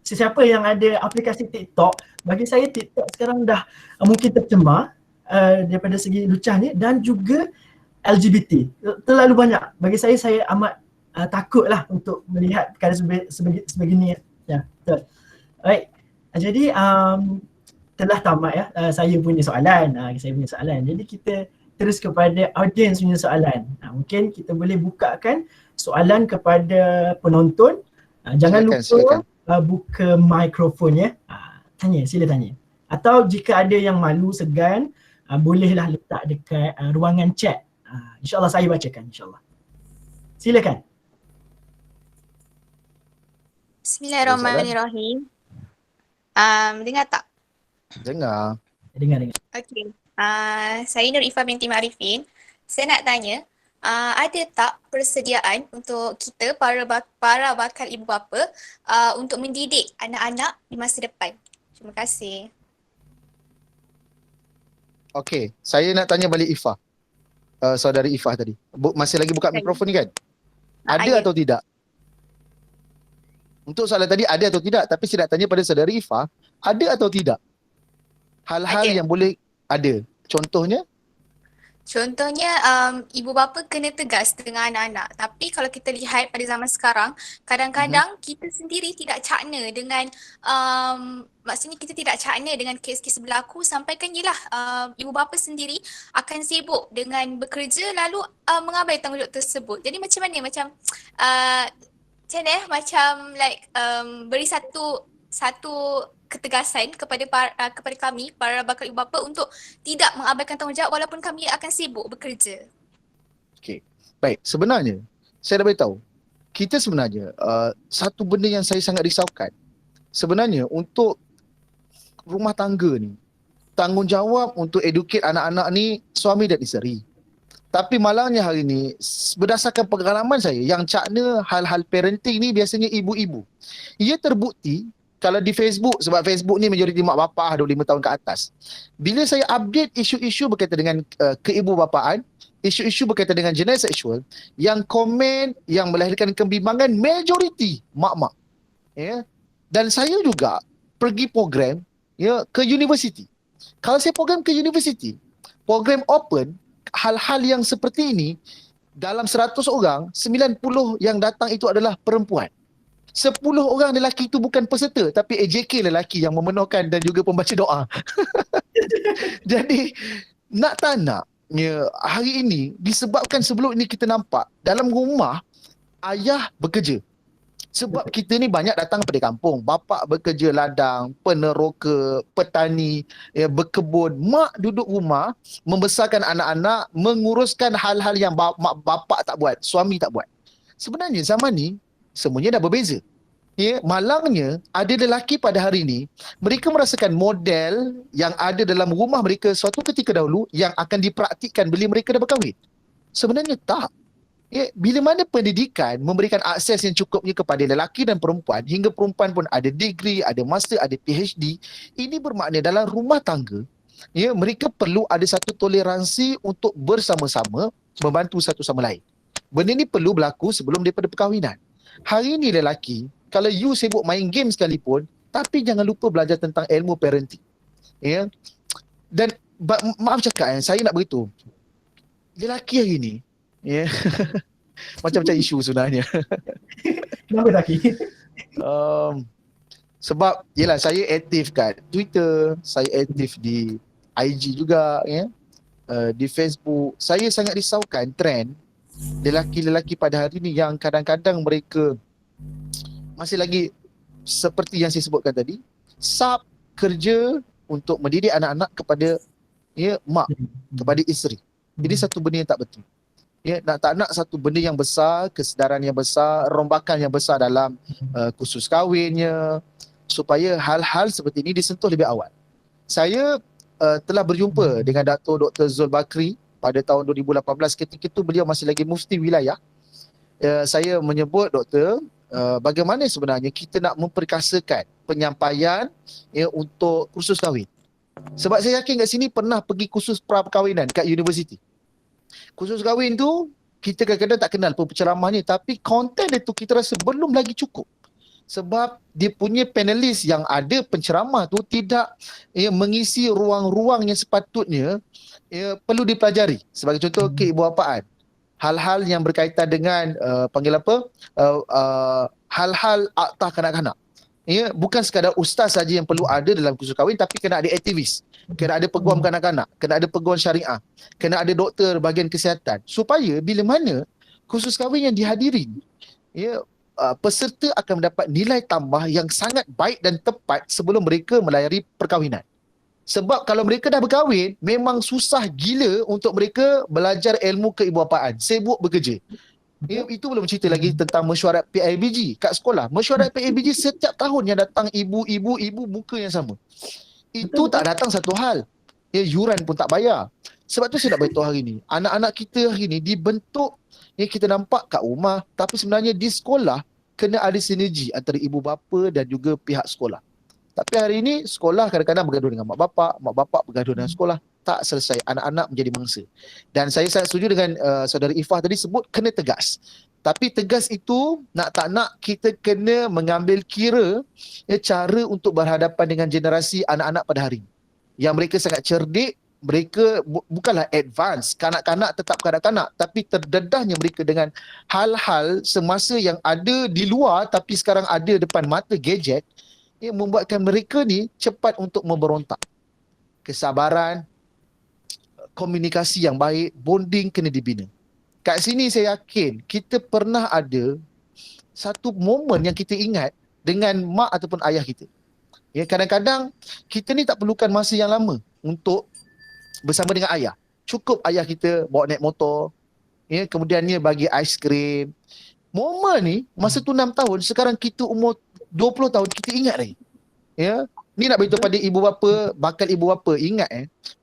sesiapa yang ada aplikasi TikTok, bagi saya TikTok sekarang dah mungkin tercemar daripada segi lucahnya dan juga LGBT. Terlalu banyak. Bagi saya amat takutlah untuk melihat perkara sebegini. Ya, betul. Baik. Jadi telah tamat saya punya soalan. Jadi kita terus kepada audiens punya soalan. Mungkin kita boleh bukakan soalan kepada penonton. Jangan lupa buka mikrofon ya. Sila tanya. Atau jika ada yang malu, segan, bolehlah letak dekat ruangan chat. InsyaAllah saya bacakan, insyaAllah. Silakan. Bismillahirrahmanirrahim. Dengar tak? Dengar. Okey. Saya Nur Ifah binti Ma'arifin. Saya nak tanya, ada tak persediaan untuk kita para bakal ibu bapa untuk mendidik anak-anak di masa depan? Terima kasih. Okey, saya nak tanya balik Ifah. Saudari Ifah tadi. Masih lagi buka mikrofon ni kan? Ada atau tidak? Untuk soalan tadi ada atau tidak, tapi saya nak tanya pada saudari Ifah, ada atau tidak hal-hal yang boleh ada? Contohnya, ibu bapa kena tegas dengan anak-anak. Tapi kalau kita lihat pada zaman sekarang, kadang-kadang kita sendiri tidak cakna dengan maksudnya kita tidak cakna dengan kes-kes berlaku sampaikan yelah ibu bapa sendiri akan sibuk dengan bekerja lalu mengabaikan tanggungjawab tersebut. Jadi macam mana? Macam beri satu ketegasan kepada kami para bakal ibu bapa untuk tidak mengabaikan tanggungjawab walaupun kami akan sibuk bekerja. Okey. Baik, sebenarnya saya dah beritahu. Kita sebenarnya satu benda yang saya sangat risaukan. Sebenarnya untuk rumah tangga ni, tanggungjawab untuk educate anak-anak ni suami dan isteri. Tapi malangnya hari ni, berdasarkan pengalaman saya, yang cakna hal-hal parenting ni biasanya ibu-ibu. Ia terbukti kalau di Facebook, sebab Facebook ni majoriti mak bapak 25 tahun ke atas. Bila saya update isu-isu berkaitan dengan keibu-bapaan, isu-isu berkaitan dengan jenayah seksual, yang komen, yang melahirkan kebimbangan, majoriti mak-mak. Ya? Dan saya juga pergi program ke universiti. Kalau saya program ke universiti, program open, hal-hal yang seperti ini, dalam 100 orang, 90 yang datang itu adalah perempuan. 10 orang lelaki itu bukan peserta, tapi AJK lelaki yang memenuhkan dan juga pembaca doa. Jadi, nak tak nak, hari ini disebabkan sebelum ini kita nampak dalam rumah, ayah bekerja. Sebab kita ni banyak datang pada kampung. Bapa bekerja ladang, peneroka, petani, berkebun. Mak duduk rumah, membesarkan anak-anak, menguruskan hal-hal yang bapa tak buat, suami tak buat. Sebenarnya zaman ni, semuanya dah berbeza. Malangnya, ada lelaki pada hari ini, mereka merasakan model yang ada dalam rumah mereka suatu ketika dahulu yang akan dipraktikkan bila mereka dah berkahwin. Sebenarnya tak. Bila mana pendidikan memberikan akses yang cukupnya kepada lelaki dan perempuan, hingga perempuan pun ada degree, ada master, ada PhD, ini bermakna dalam rumah tangga Ya, mereka perlu ada satu toleransi untuk bersama-sama membantu satu sama lain. Benda ni perlu berlaku sebelum daripada perkahwinan. Hari ni lelaki, kalau you sibuk main game sekalipun, tapi jangan lupa belajar tentang ilmu parenting. Ya. Dan maaf cakap saya nak beritahu. Lelaki hari ni, ya. Macam-macam isu sebenarnya. Kenapa lelaki? Sebab yelah saya aktif kat Twitter, saya aktif di IG juga, ya. Di Facebook. Saya sangat risaukan trend lelaki-lelaki pada hari ni yang kadang-kadang mereka masih lagi seperti yang saya sebutkan tadi, sub kerja untuk mendidik anak-anak kepada mak, kepada isteri. Jadi satu benda yang tak betul. Tak nak satu benda yang besar, kesedaran yang besar, rombakan yang besar dalam kursus kahwinnya, supaya hal-hal seperti ini disentuh lebih awal. Saya telah berjumpa dengan Dr. Zul Bakri pada tahun 2018, ketika itu beliau masih lagi mufti wilayah. Saya menyebut, doktor, bagaimana sebenarnya kita nak memperkasakan penyampaian untuk kursus kahwin. Sebab saya yakin kat sini pernah pergi kursus pra-perkahwinan kat universiti. Kursus kahwin tu kita kadang-kadang tak kenal pun penceramahnya, tapi konten dia tu kita rasa belum lagi cukup. Sebab dia punya panelis yang ada penceramah tu tidak mengisi ruang-ruang yang sepatutnya perlu dipelajari. Sebagai contoh keibuapaan. Hal-hal yang berkaitan dengan hal-hal akta kanak-kanak. Bukan sekadar ustaz saja yang perlu ada dalam kursus kahwin, tapi kena ada aktivis, kena ada peguam kanak-kanak, kena ada peguam syariah, kena ada doktor bahagian kesihatan, supaya bila mana kursus kahwin yang dihadiri, peserta akan mendapat nilai tambah yang sangat baik dan tepat sebelum mereka melayari perkahwinan. Sebab kalau mereka dah berkahwin, memang susah gila untuk mereka belajar ilmu keibuapaan, sibuk bekerja. Itu belum cerita lagi tentang mesyuarat PIBG kat sekolah. Mesyuarat PIBG setiap tahun yang datang ibu-ibu muka yang sama. Itu tak datang satu hal. Yuran pun tak bayar. Sebab tu saya nak beritahu hari ni, anak-anak kita hari ni dibentuk, kita nampak kat rumah, tapi sebenarnya di sekolah kena ada sinergi antara ibu bapa dan juga pihak sekolah. Tapi hari ini sekolah kadang-kadang bergaduh dengan mak bapak bergaduh dengan sekolah. Tak selesai, anak-anak menjadi mangsa. Dan saya sangat setuju dengan saudara Ifah tadi sebut kena tegas. Tapi tegas itu nak tak nak kita kena mengambil kira cara untuk berhadapan dengan generasi anak-anak pada hari ini. Yang mereka sangat cerdik, mereka bukanlah advance, kanak-kanak tetap kanak-kanak, tapi terdedahnya mereka dengan hal-hal semasa yang ada di luar tapi sekarang ada depan mata, gadget, membuatkan mereka ni cepat untuk memberontak. Kesabaran, komunikasi yang baik, bonding kena dibina. Kat sini saya yakin kita pernah ada satu momen yang kita ingat dengan mak ataupun ayah kita. Kadang-kadang kita ni tak perlukan masa yang lama untuk bersama dengan ayah. Cukup ayah kita bawa naik motor, kemudiannya bagi aiskrim. Momen ni masa tu 6 tahun, sekarang kita umur 20 tahun kita ingat lagi. Ni nak beritahu pada ibu bapa, bakal ibu bapa ingat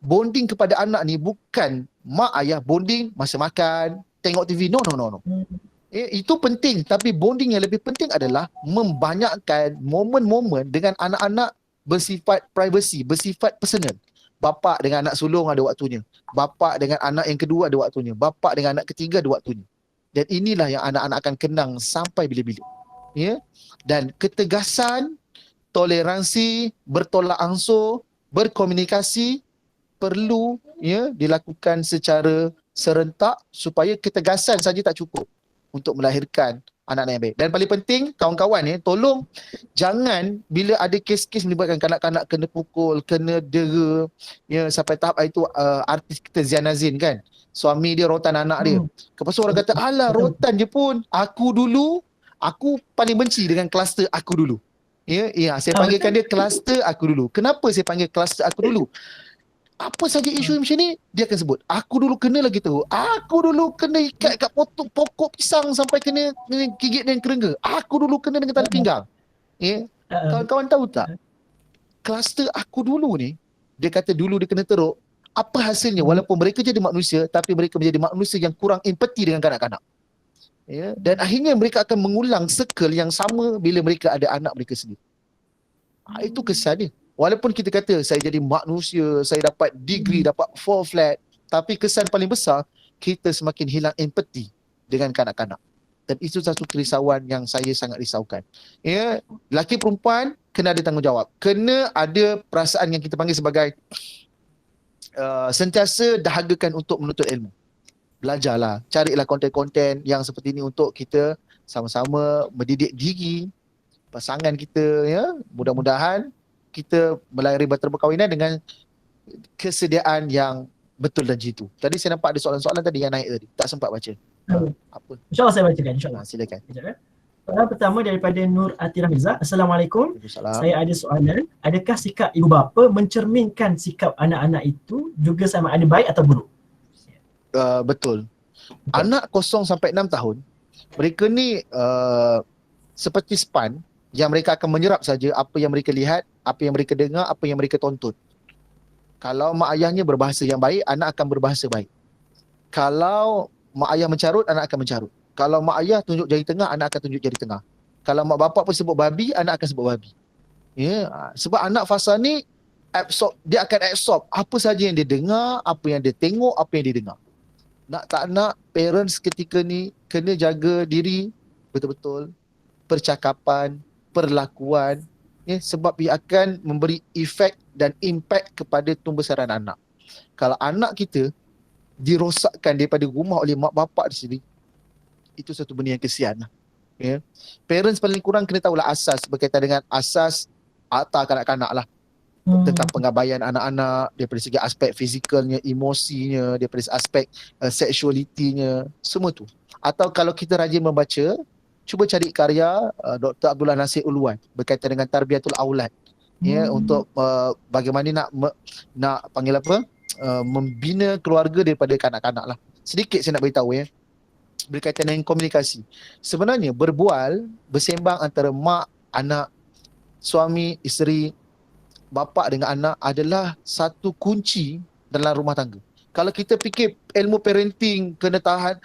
bonding kepada anak ni bukan mak ayah bonding masa makan, tengok TV. No. Itu penting, tapi bonding yang lebih penting adalah membanyakkan momen-momen dengan anak-anak bersifat privacy, bersifat personal. Bapa dengan anak sulung ada waktunya. Bapa dengan anak yang kedua ada waktunya. Bapa dengan anak ketiga ada waktunya. Dan inilah yang anak-anak akan kenang sampai bila-bila. Dan ketegasan, toleransi, bertolak ansur, berkomunikasi perlu dilakukan secara serentak supaya ketegasan saja tak cukup untuk melahirkan anak-anak yang baik. Dan paling penting kawan-kawan tolong jangan bila ada kes-kes melibatkan kanak-kanak kena pukul, kena dera, sampai tahap itu artis kita Zian Azin kan, suami dia rotan anak dia. Lepas tu orang kata alah rotan je pun, aku paling benci dengan kluster aku dulu. Saya panggilkan dia kluster aku dulu. Kenapa saya panggil kluster aku dulu? Apa saja isu macam ni, dia akan sebut aku dulu kena lagi teruk, aku dulu kena ikat kat pokok pisang sampai kena gigit dengan kerengga, aku dulu kena dengan tali pinggang. Kawan-kawan tahu tak, kluster aku dulu ni, dia kata dulu dia kena teruk. Apa hasilnya? Walaupun mereka jadi manusia, tapi mereka menjadi manusia yang kurang empati dengan kanak-kanak. Dan akhirnya mereka akan mengulang circle yang sama bila mereka ada anak mereka sendiri. Itu kesan dia. Walaupun kita kata saya jadi manusia, saya dapat degree, dapat 4 flat, tapi kesan paling besar, kita semakin hilang empati dengan kanak-kanak. Dan itu satu kerisauan yang saya sangat risaukan. Ya, lelaki perempuan kena ada tanggungjawab. Kena ada perasaan yang kita panggil sebagai sentiasa dahagakan untuk menuntut ilmu. Belajarlah, carilah konten-konten yang seperti ini untuk kita sama-sama mendidik diri, pasangan kita, ya. Mudah-mudahan kita melayari bahtera perkahwinan dengan kesediaan yang betul dan jitu. Tadi saya nampak ada soalan-soalan tadi yang naik tadi. Tak sempat baca. Apa? InsyaAllah saya bacakan, insyaAllah. Silakan. Sekejap, ya. Soalan pertama daripada Nur Atirah Miza. Assalamualaikum. Waalaikumsalam. Saya ada soalan. Adakah sikap ibu bapa mencerminkan sikap anak-anak itu juga sama ada baik atau buruk? Betul. Anak 0 sampai 6 tahun, mereka ni seperti span yang mereka akan menyerap saja apa yang mereka lihat, apa yang mereka dengar, apa yang mereka tonton. Kalau mak ayahnya berbahasa yang baik, anak akan berbahasa baik. Kalau mak ayah mencarut, anak akan mencarut. Kalau mak ayah tunjuk jari tengah, anak akan tunjuk jari tengah. Kalau mak bapak pun sebut babi, anak akan sebut babi. Ya, sebab anak fasa ni dia akan absorb apa saja yang dia dengar, apa yang dia tengok, apa yang dia dengar. Nak tak nak, parents ketika ni kena jaga diri betul-betul, percakapan, perlakuan, ya, sebab ia akan memberi efek dan impact kepada tumbesaran anak. Kalau anak kita dirosakkan daripada rumah oleh mak bapak di sini, itu satu benda yang kesian lah. Ya. Parents paling kurang kena tahulah asas berkaitan dengan asas harta kanak-kanak lah. Tentang pengabaian anak-anak daripada segi aspek fizikalnya, emosinya, daripada aspek sexuality-nya, semua tu. Atau kalau kita rajin membaca, cuba cari karya Dr. Abdullah Nasir Uluan berkaitan dengan tarbiyatul aulad. Ya, untuk bagaimana nak panggil apa? Membina keluarga daripada kanak-kanak lah. Sedikit saya nak beritahu, ya, berkaitan dengan komunikasi. Sebenarnya berbual, bersembang antara mak, anak, suami, isteri, bapa dengan anak adalah satu kunci dalam rumah tangga. Kalau kita fikir ilmu parenting, kena tahan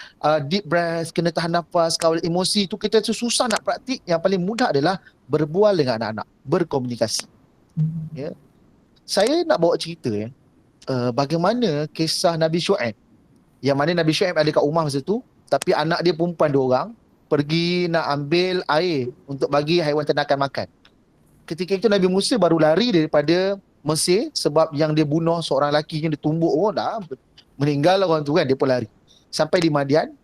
deep breath, kena tahan nafas, kawal emosi, tu kita susah nak praktik. Yang paling mudah adalah berbual dengan anak-anak, berkomunikasi. Ya. Saya nak bawa cerita, ya, bagaimana kisah Nabi Shu'aib. Yang mana Nabi Shu'aib ada kat rumah masa tu, tapi anak dia perempuan 2 orang pergi nak ambil air untuk bagi haiwan ternakan makan. Ketika itu Nabi Musa baru lari daripada Mesir sebab yang dia bunuh seorang lelaki yang ditumbuk, dah meninggal orang tu kan, dia pun lari. Sampai di Madian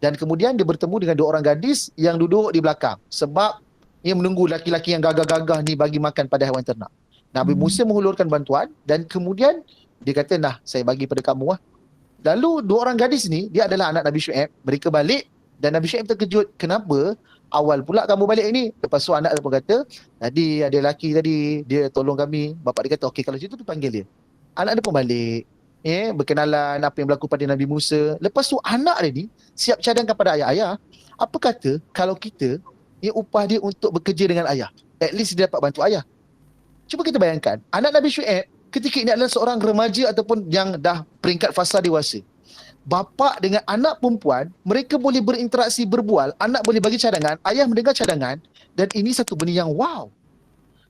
dan kemudian dia bertemu dengan 2 orang gadis yang duduk di belakang sebab ia menunggu laki-laki yang gagah-gagah ni bagi makan pada haiwan ternak. Nabi Musa menghulurkan bantuan dan kemudian dia kata, nah saya bagi pada kamu lah. Lalu 2 orang gadis ni, dia adalah anak Nabi Shu'aib. Mereka balik dan Nabi Shu'aib terkejut. Kenapa awal pula kamu balik ni? Lepas tu anak pun kata, tadi ada lelaki tadi, dia tolong kami. Bapak dia kata, okey kalau macam tu panggil dia. Anak dia pun balik. Berkenalan apa yang berlaku pada Nabi Musa. Lepas tu anak dia ni siap cadangkan pada ayah-ayah. Apa kata kalau kita upah dia untuk bekerja dengan ayah? At least dia dapat bantu ayah. Cuba kita bayangkan, anak Nabi Shu'aib ketika ini adalah seorang remaja ataupun yang dah peringkat fasa dewasa. Bapa dengan anak perempuan, mereka boleh berinteraksi, berbual, anak boleh bagi cadangan, ayah mendengar cadangan, dan ini satu benda yang wow.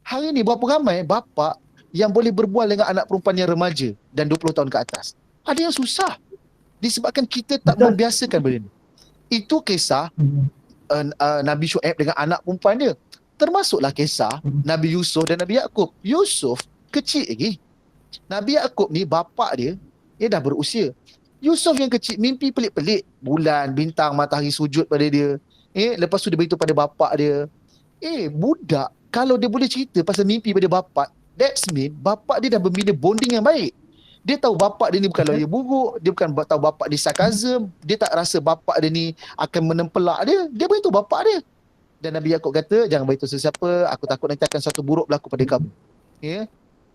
Hari ini berapa ramai bapa yang boleh berbual dengan anak perempuan yang remaja dan 20 tahun ke atas. Ada yang susah disebabkan kita tak membiasakan benda ni. Itu kisah Nabi Shu'aib dengan anak perempuan dia. Termasuklah kisah Nabi Yusuf dan Nabi Yaakob. Yusuf kecil lagi. Nabi Yaakob ni bapak dia dah berusia. Yusuf yang kecil mimpi pelik-pelik, bulan, bintang, matahari sujud pada dia. Lepas tu dia beritahu pada bapak dia. Budak kalau dia boleh cerita pasal mimpi pada bapak, that's mean bapak dia dah membina bonding yang baik. Dia tahu bapak dia ni bukan lawyer buruk, dia bukan tahu bapak dia sarkazm, dia tak rasa bapak dia ni akan menempelak dia. Dia beritahu bapak dia. Dan Nabi Yaakob kata, jangan beritahu sesiapa, aku takut nanti akan satu buruk berlaku pada kamu.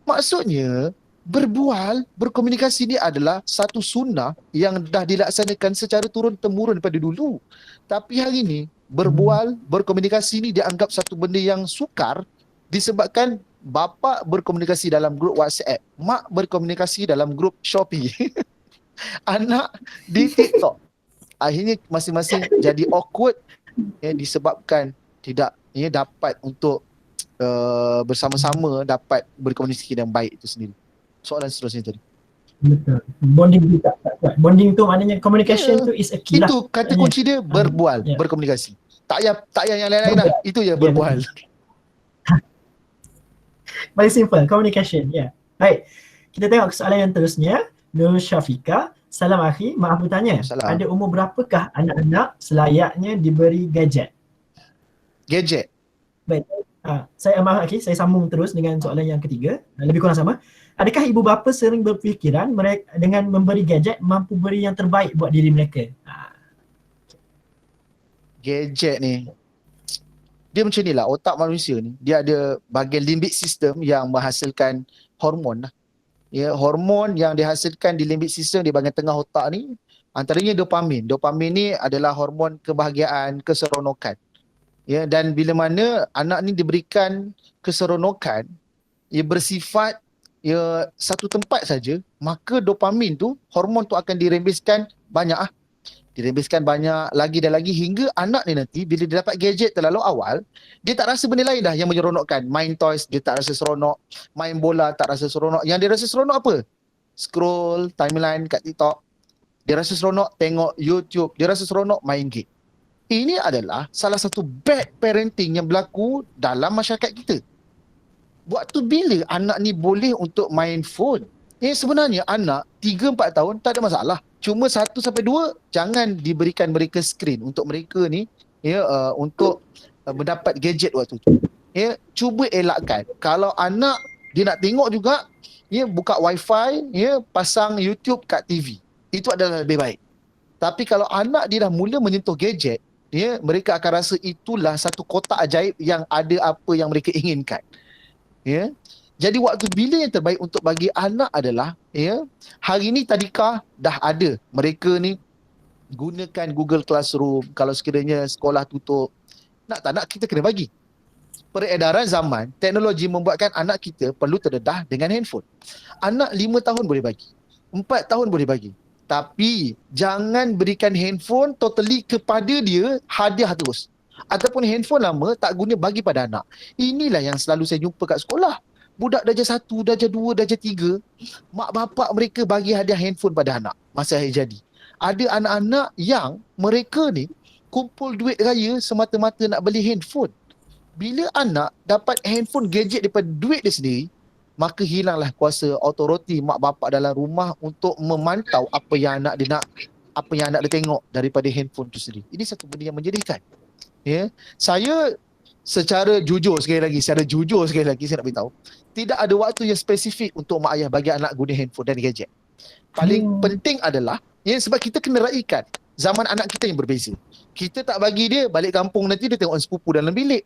Maksudnya, berbual, berkomunikasi ni adalah satu sunnah yang dah dilaksanakan secara turun-temurun daripada dulu. Tapi hari ni, berbual, berkomunikasi ni dianggap satu benda yang sukar disebabkan bapa berkomunikasi dalam grup WhatsApp, mak berkomunikasi dalam grup Shopee, anak di TikTok. Akhirnya masing-masing jadi awkward disebabkan tidak dapat untuk bersama-sama dapat berkomunikasi dengan baik itu sendiri. Soalan seterusnya tadi. Betul. Bonding tu tak kuat. Bonding tu maknanya communication tu is a key lah. Itu kata kunci dia, berbual, Ya. berkomunikasi. Tak payah yang lain-lain lah. Itu je, berbual. Paling simple, communication. Ya. Baik. Kita tengok soalan yang terusnya. Nur Syafika. Salam akhi, maaf bertanya. Salam. Pada umur berapakah anak-anak selayaknya diberi gadget? Gadget. Baik. Saya maaf akhi, saya sambung terus dengan soalan yang ketiga. Lebih kurang sama. Adakah ibu bapa sering berfikiran mereka dengan memberi gadget mampu beri yang terbaik buat diri mereka? Gadget ni, dia macam ni lah, otak manusia ni, dia ada bahagian limbic system yang menghasilkan hormon lah. Ya, hormon yang dihasilkan di limbic system di bahagian tengah otak ni, antaranya dopamin. Dopamin ni adalah hormon kebahagiaan, keseronokan. Ya, dan bila mana anak ni diberikan keseronokan, ia bersifat satu tempat saja, maka dopamin tu, hormon tu akan dirembeskan banyak dirembeskan banyak lagi dan lagi hingga anak ni nanti bila dia dapat gadget terlalu awal, dia tak rasa benda lain dah yang menyeronokkan. Main toys dia tak rasa seronok, main bola tak rasa seronok. Yang dia rasa seronok apa? Scroll timeline kat TikTok. Dia rasa seronok tengok YouTube, dia rasa seronok main game. Ini adalah salah satu bad parenting yang berlaku dalam masyarakat kita. Waktu bila anak ni boleh untuk main phone? Sebenarnya anak 3-4 tahun tak ada masalah. Cuma 1-2 jangan diberikan mereka skrin untuk mereka ni untuk mendapat gadget waktu tu. Cuba elakkan. Kalau anak dia nak tengok juga, buka wifi, pasang YouTube kat TV. Itu adalah lebih baik. Tapi kalau anak dia dah mula menyentuh gadget, mereka akan rasa itulah satu kotak ajaib yang ada apa yang mereka inginkan. Jadi waktu bila yang terbaik untuk bagi anak adalah hari ni tadika dah ada, mereka ni gunakan Google Classroom. Kalau sekiranya sekolah tutup, nak tak nak kita kena bagi. Peredaran zaman, teknologi membuatkan anak kita perlu terdedah dengan handphone. Anak 5 tahun boleh bagi, 4 tahun boleh bagi, tapi jangan berikan handphone totally kepada dia, hadiah terus. Ataupun handphone lama tak guna bagi pada anak. Inilah yang selalu saya jumpa kat sekolah. Budak darjah 1, darjah 2, darjah 3, mak bapak mereka bagi hadiah handphone pada anak masa hari jadi. Ada anak-anak yang mereka ni kumpul duit raya semata-mata nak beli handphone. Bila anak dapat handphone gadget daripada duit dia sendiri, maka hilanglah kuasa autoriti mak bapak dalam rumah untuk memantau apa yang anak dia nak, apa yang anak dia tengok daripada handphone tu sendiri. Ini satu benda yang menyedihkan. Saya secara jujur sekali lagi saya nak beritahu, tidak ada waktu yang spesifik untuk mak ayah bagi anak guna handphone dan gadget. Paling penting adalah sebab kita kena raikan zaman anak kita yang berbeza. Kita tak bagi dia balik kampung nanti dia tengok sepupu dalam bilik.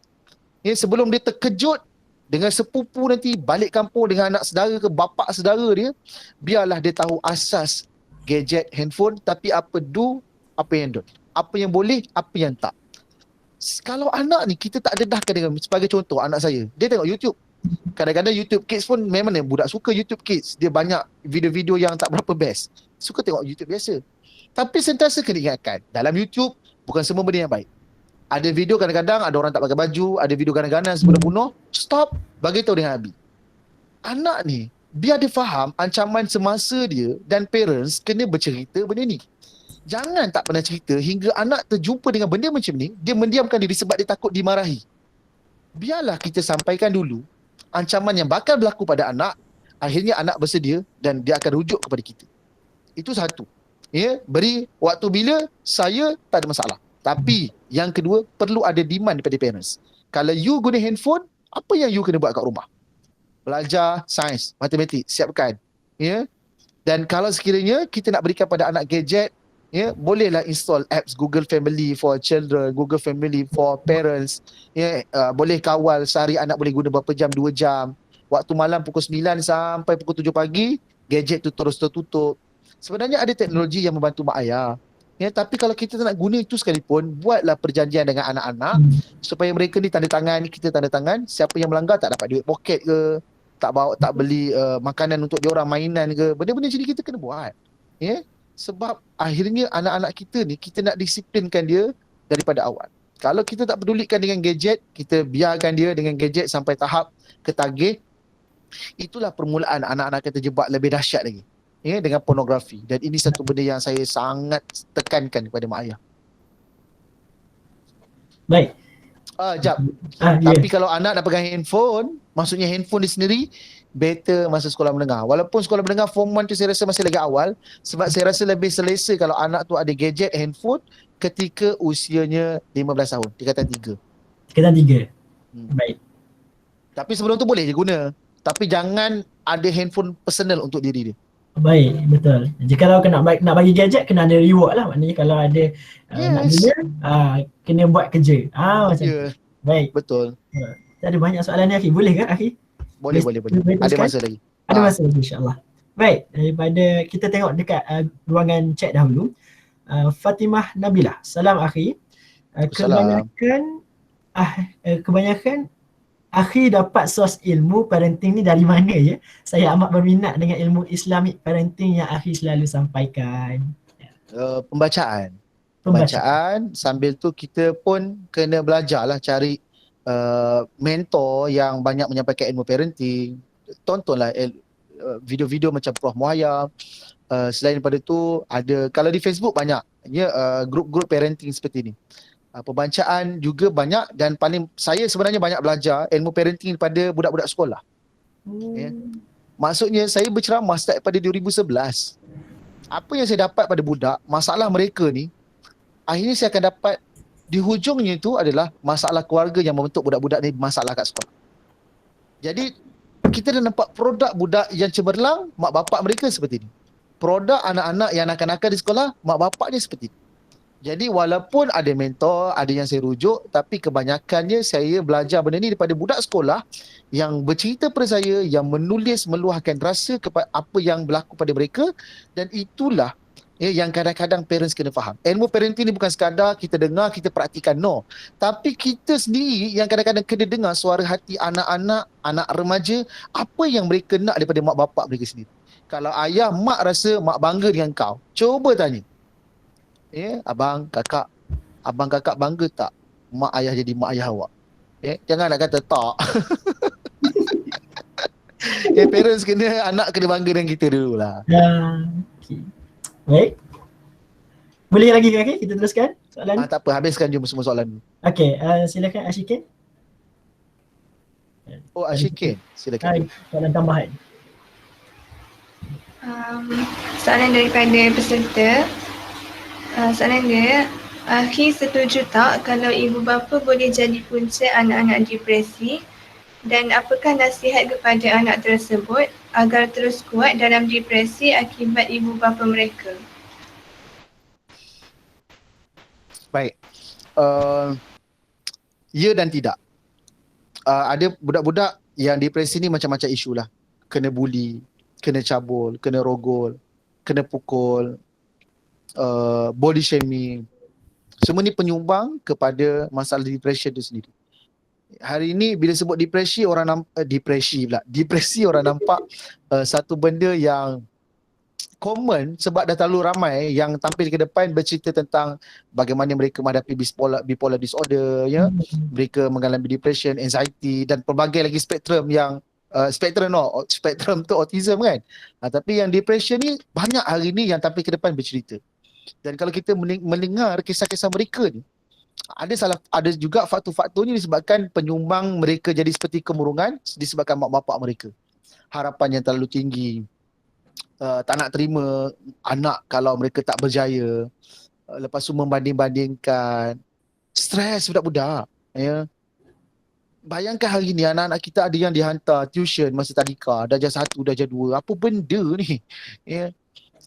Sebelum dia terkejut dengan sepupu nanti balik kampung dengan anak saudara ke bapa saudara dia, biarlah dia tahu asas gadget handphone, tapi apa do, apa yang don't, apa yang boleh, apa yang tak. Kalau anak ni kita tak dedahkan dengan, sebagai contoh anak saya, dia tengok YouTube. Kadang-kadang YouTube Kids pun memang budak suka YouTube Kids. Dia banyak video-video yang tak berapa best. Suka tengok YouTube biasa. Tapi sentiasa kena ingatkan, dalam YouTube bukan semua benda yang baik. Ada video kadang-kadang ada orang tak pakai baju, ada video kadang-kadang sebuah bunuh. Stop, bagi tahu dengan Abi. Anak ni biar dia faham ancaman semasa dia, dan parents kena bercerita benda ni. Jangan tak pernah cerita hingga anak terjumpa dengan benda macam ni, dia mendiamkan diri sebab dia takut dimarahi. Biarlah kita sampaikan dulu ancaman yang bakal berlaku pada anak, akhirnya anak bersedia dan dia akan rujuk kepada kita. Itu satu. Beri waktu bila saya tak ada masalah. Tapi yang kedua, perlu ada demand daripada parents. Kalau you guna handphone, apa yang you kena buat kat rumah? Belajar sains, matematik, siapkan. Dan kalau sekiranya kita nak berikan pada anak gadget, bolehlah install apps Google Family for children, Google Family for parents. Boleh kawal sehari anak boleh guna berapa jam, 2 jam. Waktu malam pukul 9 sampai pukul 7 pagi, gadget tu terus tertutup. Sebenarnya ada teknologi yang membantu mak ayah. Tapi kalau kita tak nak guna itu sekalipun, buatlah perjanjian dengan anak-anak supaya mereka ni tanda tangan, kita tanda tangan. Siapa yang melanggar tak dapat duit poket ke, tak beli makanan untuk diorang, mainan ke. Benda-benda macam ni kita kena buat. Sebab akhirnya anak-anak kita ni, kita nak disiplinkan dia daripada awal. Kalau kita tak pedulikan dengan gadget, kita biarkan dia dengan gadget sampai tahap ketagih, itulah permulaan anak-anak kita terjebak lebih dahsyat lagi. Ya, dengan pornografi. Dan ini satu benda yang saya sangat tekankan kepada mak ayah. Baik. Jap. Ya. Tapi kalau anak dah pegang handphone, maksudnya handphone dia sendiri, better masa sekolah menengah. Walaupun sekolah menengah form 1 tu saya rasa masih lagi awal, sebab saya rasa lebih selesa kalau anak tu ada gadget, handphone ketika usianya 15 tahun, tingkatan 3. Tingkatan 3. Baik. Tapi sebelum tu boleh je guna. Tapi jangan ada handphone personal untuk diri dia. Baik, betul. Jika kalau nak bagi gadget, kena ada reward lah. Maknanya kalau ada nak Yes. guna, kena buat kerja. Macam tu. Baik. Betul. Ada banyak soalan ni, Akhi. Boleh ke, Akhi? Boleh. Ada teruskan? masa lagi. Ada masa lagi, insyaAllah. Baik, daripada kita tengok dekat ruangan chat dahulu. Fatimah Nabilah. Salam, Akhi. Kebanyakan Akhi dapat sos ilmu parenting ni dari mana ya? Saya amat berminat dengan ilmu Islamic parenting yang Akhi selalu sampaikan. Pembacaan. Sambil tu kita pun kena belajar lah cari mentor yang banyak menyampaikan ilmu parenting. Tontonlah video-video macam Prof Muhaya. Selain daripada tu ada, kalau di Facebook banyak grup-grup parenting seperti ni. Pembacaan juga banyak, dan paling saya sebenarnya banyak belajar ilmu parenting daripada budak-budak sekolah. Maksudnya saya berceramah start daripada 2011. Apa yang saya dapat pada budak, masalah mereka ni, akhirnya saya akan dapat di hujungnya itu adalah masalah keluarga yang membentuk budak-budak ni masalah kat sekolah. Jadi kita dah nampak produk budak yang cemerlang, mak bapak mereka seperti ni. Produk anak-anak yang nakal-nakal di sekolah, mak bapak dia seperti ni. Jadi walaupun ada mentor, ada yang saya rujuk, tapi kebanyakannya saya belajar benda ni daripada budak sekolah yang bercerita pada saya, yang menulis, meluahkan rasa kepada apa yang berlaku pada mereka, dan itulah yang kadang-kadang parents kena faham. Ilmu parenting ni bukan sekadar kita dengar, kita praktikan, no. Tapi kita sendiri yang kadang-kadang kena dengar suara hati anak-anak, anak remaja, apa yang mereka nak daripada mak bapak mereka sendiri. Kalau ayah, mak rasa mak bangga dengan kau, cuba tanya. Abang kakak bangga tak mak ayah jadi mak ayah awak? Jangan nak kata tak. Parents anak kena bangga dengan kita dululah. Okay. Baik. Boleh lagi ke? Kita teruskan soalan. Tak apa, habiskan je semua soalan. Okey, silakan Ashikin. Ashikin, silakan. Soalan tambahan. Soalan daripada peserta. Soalan dia, Akhi setuju tak kalau ibu bapa boleh jadi punca anak-anak depresi, dan apakah nasihat kepada anak tersebut agar terus kuat dalam depresi akibat ibu bapa mereka? Baik. Ya dan tidak. Ada budak-budak yang depresi ni macam-macam isu lah. Kena bully, kena cabul, kena rogol, kena pukul, body shaming. Semua ni penyumbang kepada masalah depression tu sendiri. Hari ini bila sebut depresi orang nampak satu benda yang common, sebab dah terlalu ramai yang tampil ke depan bercerita tentang bagaimana mereka menghadapi bipolar disorder, mereka mengalami depression, anxiety, dan pelbagai lagi spektrum yang spektrum tu autism kan. Tapi yang depression ni banyak hari ni yang tampil ke depan bercerita. Dan kalau kita mendengar kisah-kisah mereka ni, ada juga faktor-faktornya disebabkan penyumbang mereka jadi seperti kemurungan disebabkan mak bapak mereka. Harapan yang terlalu tinggi, tak nak terima anak kalau mereka tak berjaya, lepas tu membanding-bandingkan, stres budak-budak. Bayangkan hari ni anak-anak kita ada yang dihantar tuition masa tadika, darjah 1, darjah 2, apa benda ni?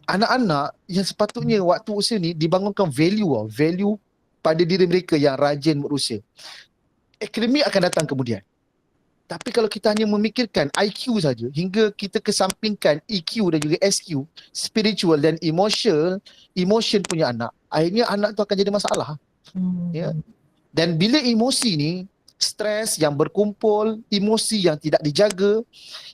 Anak-anak yang sepatutnya waktu usia ni dibangunkan value pada diri mereka yang rajin berusia. Akademik akan datang kemudian. Tapi kalau kita hanya memikirkan IQ saja, hingga kita kesampingkan EQ dan juga SQ, spiritual dan emotion punya anak, akhirnya anak tu akan jadi masalah. Dan bila emosi ni, stres yang berkumpul, emosi yang tidak dijaga,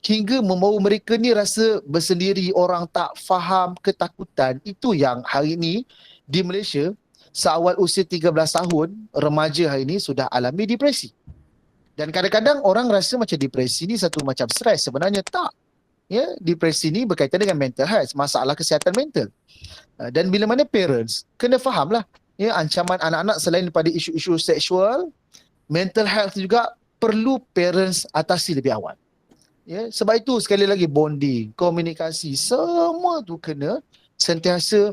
hingga membawa mereka ni rasa bersendiri, orang tak faham, ketakutan. Itu yang hari ni di Malaysia seawal usia 13 tahun, remaja hari ini sudah alami depresi. Dan kadang-kadang orang rasa macam depresi ni satu macam stres, sebenarnya tak. Ya, depresi ni berkaitan dengan mental health, masalah kesihatan mental. Dan bila mana parents kena fahamlah, ya, ancaman anak-anak selain daripada isu-isu seksual, mental health juga perlu parents atasi lebih awal. Ya, sebab itu sekali lagi bonding, komunikasi, semua tu kena sentiasa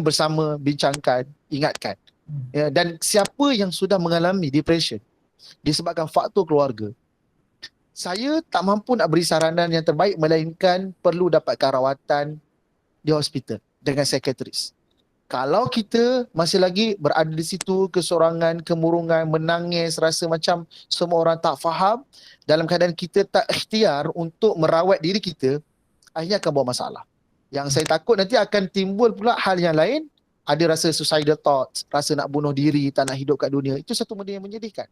bersama, bincangkan, ingatkan. Ya, dan siapa yang sudah mengalami depression disebabkan faktor keluarga, saya tak mampu nak beri saranan yang terbaik melainkan perlu dapatkan rawatan di hospital dengan psikiatris. Kalau kita masih lagi berada di situ, kesorangan, kemurungan, menangis, rasa macam semua orang tak faham, dalam keadaan kita tak ikhtiar untuk merawat diri kita, akhirnya akan bawa masalah. Yang saya takut nanti akan timbul pula hal yang lain, ada rasa suicidal thoughts, rasa nak bunuh diri, tak nak hidup kat dunia. Itu satu benda yang menyedihkan.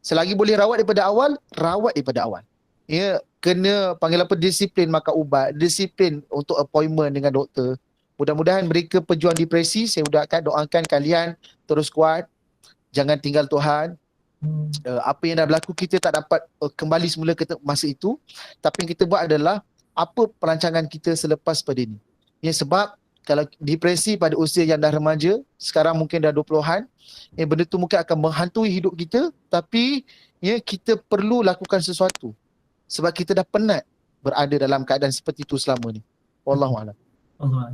Selagi boleh rawat daripada awal, rawat daripada awal. Ya, kena panggil apa, disiplin makan ubat, disiplin untuk appointment dengan doktor. Mudah-mudahan mereka pejuang depresi, saya doakan kalian terus kuat, jangan tinggal Tuhan. Apa yang dah berlaku kita tak dapat kembali semula ke masa itu, tapi yang kita buat adalah apa perancangan kita selepas pada ini. Ya, sebab kalau depresi pada usia yang dah remaja, sekarang mungkin dah 20-an, benda tu mungkin akan menghantui hidup kita, tapi ya, kita perlu lakukan sesuatu sebab kita dah penat berada dalam keadaan seperti itu selama ni. Wallahualam.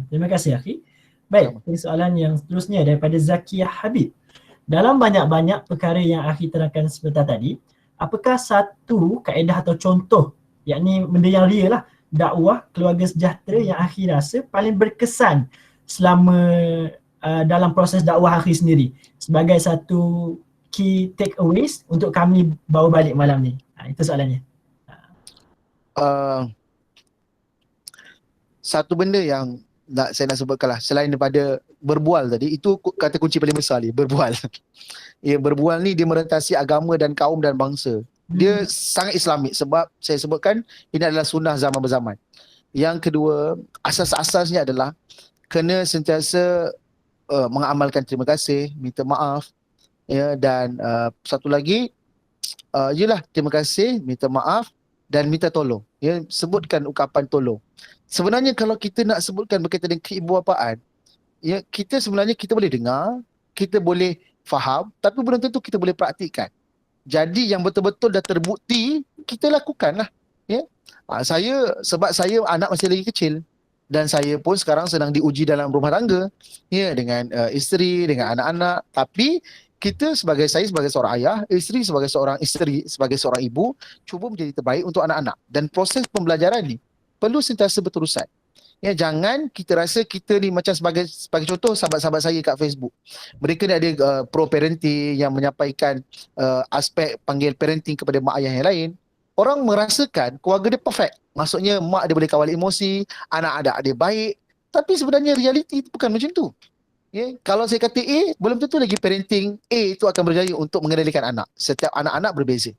Terima kasih akhi. Baik, soalan yang seterusnya daripada Zakiah Habib. Dalam banyak-banyak perkara yang akhi terangkan sebentar tadi, apakah satu kaedah atau contoh, yakni benda yang real lah, dakwah keluarga sejahtera yang akhi rasa paling berkesan selama dalam proses dakwah akhi sendiri sebagai satu key takeaways untuk kami bawa balik malam ni? Itu soalannya. Satu benda yang saya nak sebutkan lah, selain daripada berbual tadi, itu kata kunci paling besar ni, berbual. Ya, berbual ni dia merentasi agama dan kaum dan bangsa. Dia sangat Islamik sebab saya sebutkan ini adalah sunnah zaman berzaman. Yang kedua, asas-asasnya adalah kena sentiasa mengamalkan terima kasih, minta maaf, ya, dan satu lagi ialah terima kasih, minta maaf dan minta tolong. Ya, sebutkan ucapan tolong. Sebenarnya kalau kita nak sebutkan berkaitan dengan keibuapaan, ya, kita sebenarnya kita boleh dengar, kita boleh faham, tapi belum tentu kita boleh praktikkan. Jadi yang betul-betul dah terbukti, kita lakukanlah. Ya. Sebab saya anak masih lagi kecil dan saya pun sekarang sedang diuji dalam rumah tangga, ya, dengan isteri, dengan anak-anak. Tapi kita sebagai seorang ayah, isteri sebagai seorang isteri, sebagai seorang ibu, cuba menjadi terbaik untuk anak-anak. Dan proses pembelajaran ni perlu sentiasa berterusan. Ya, jangan kita rasa kita ni macam sebagai contoh sahabat-sahabat saya kat Facebook. Mereka ni ada pro parenting yang menyampaikan aspek panggil parenting kepada mak ayah yang lain. Orang merasakan keluarga dia perfect. Maksudnya mak dia boleh kawal emosi, anak-anak dia baik. Tapi sebenarnya realiti itu bukan macam tu. Ya, kalau saya kata A, belum tentu lagi parenting A itu akan berjaya untuk mengendalikan anak. Setiap anak-anak berbeza.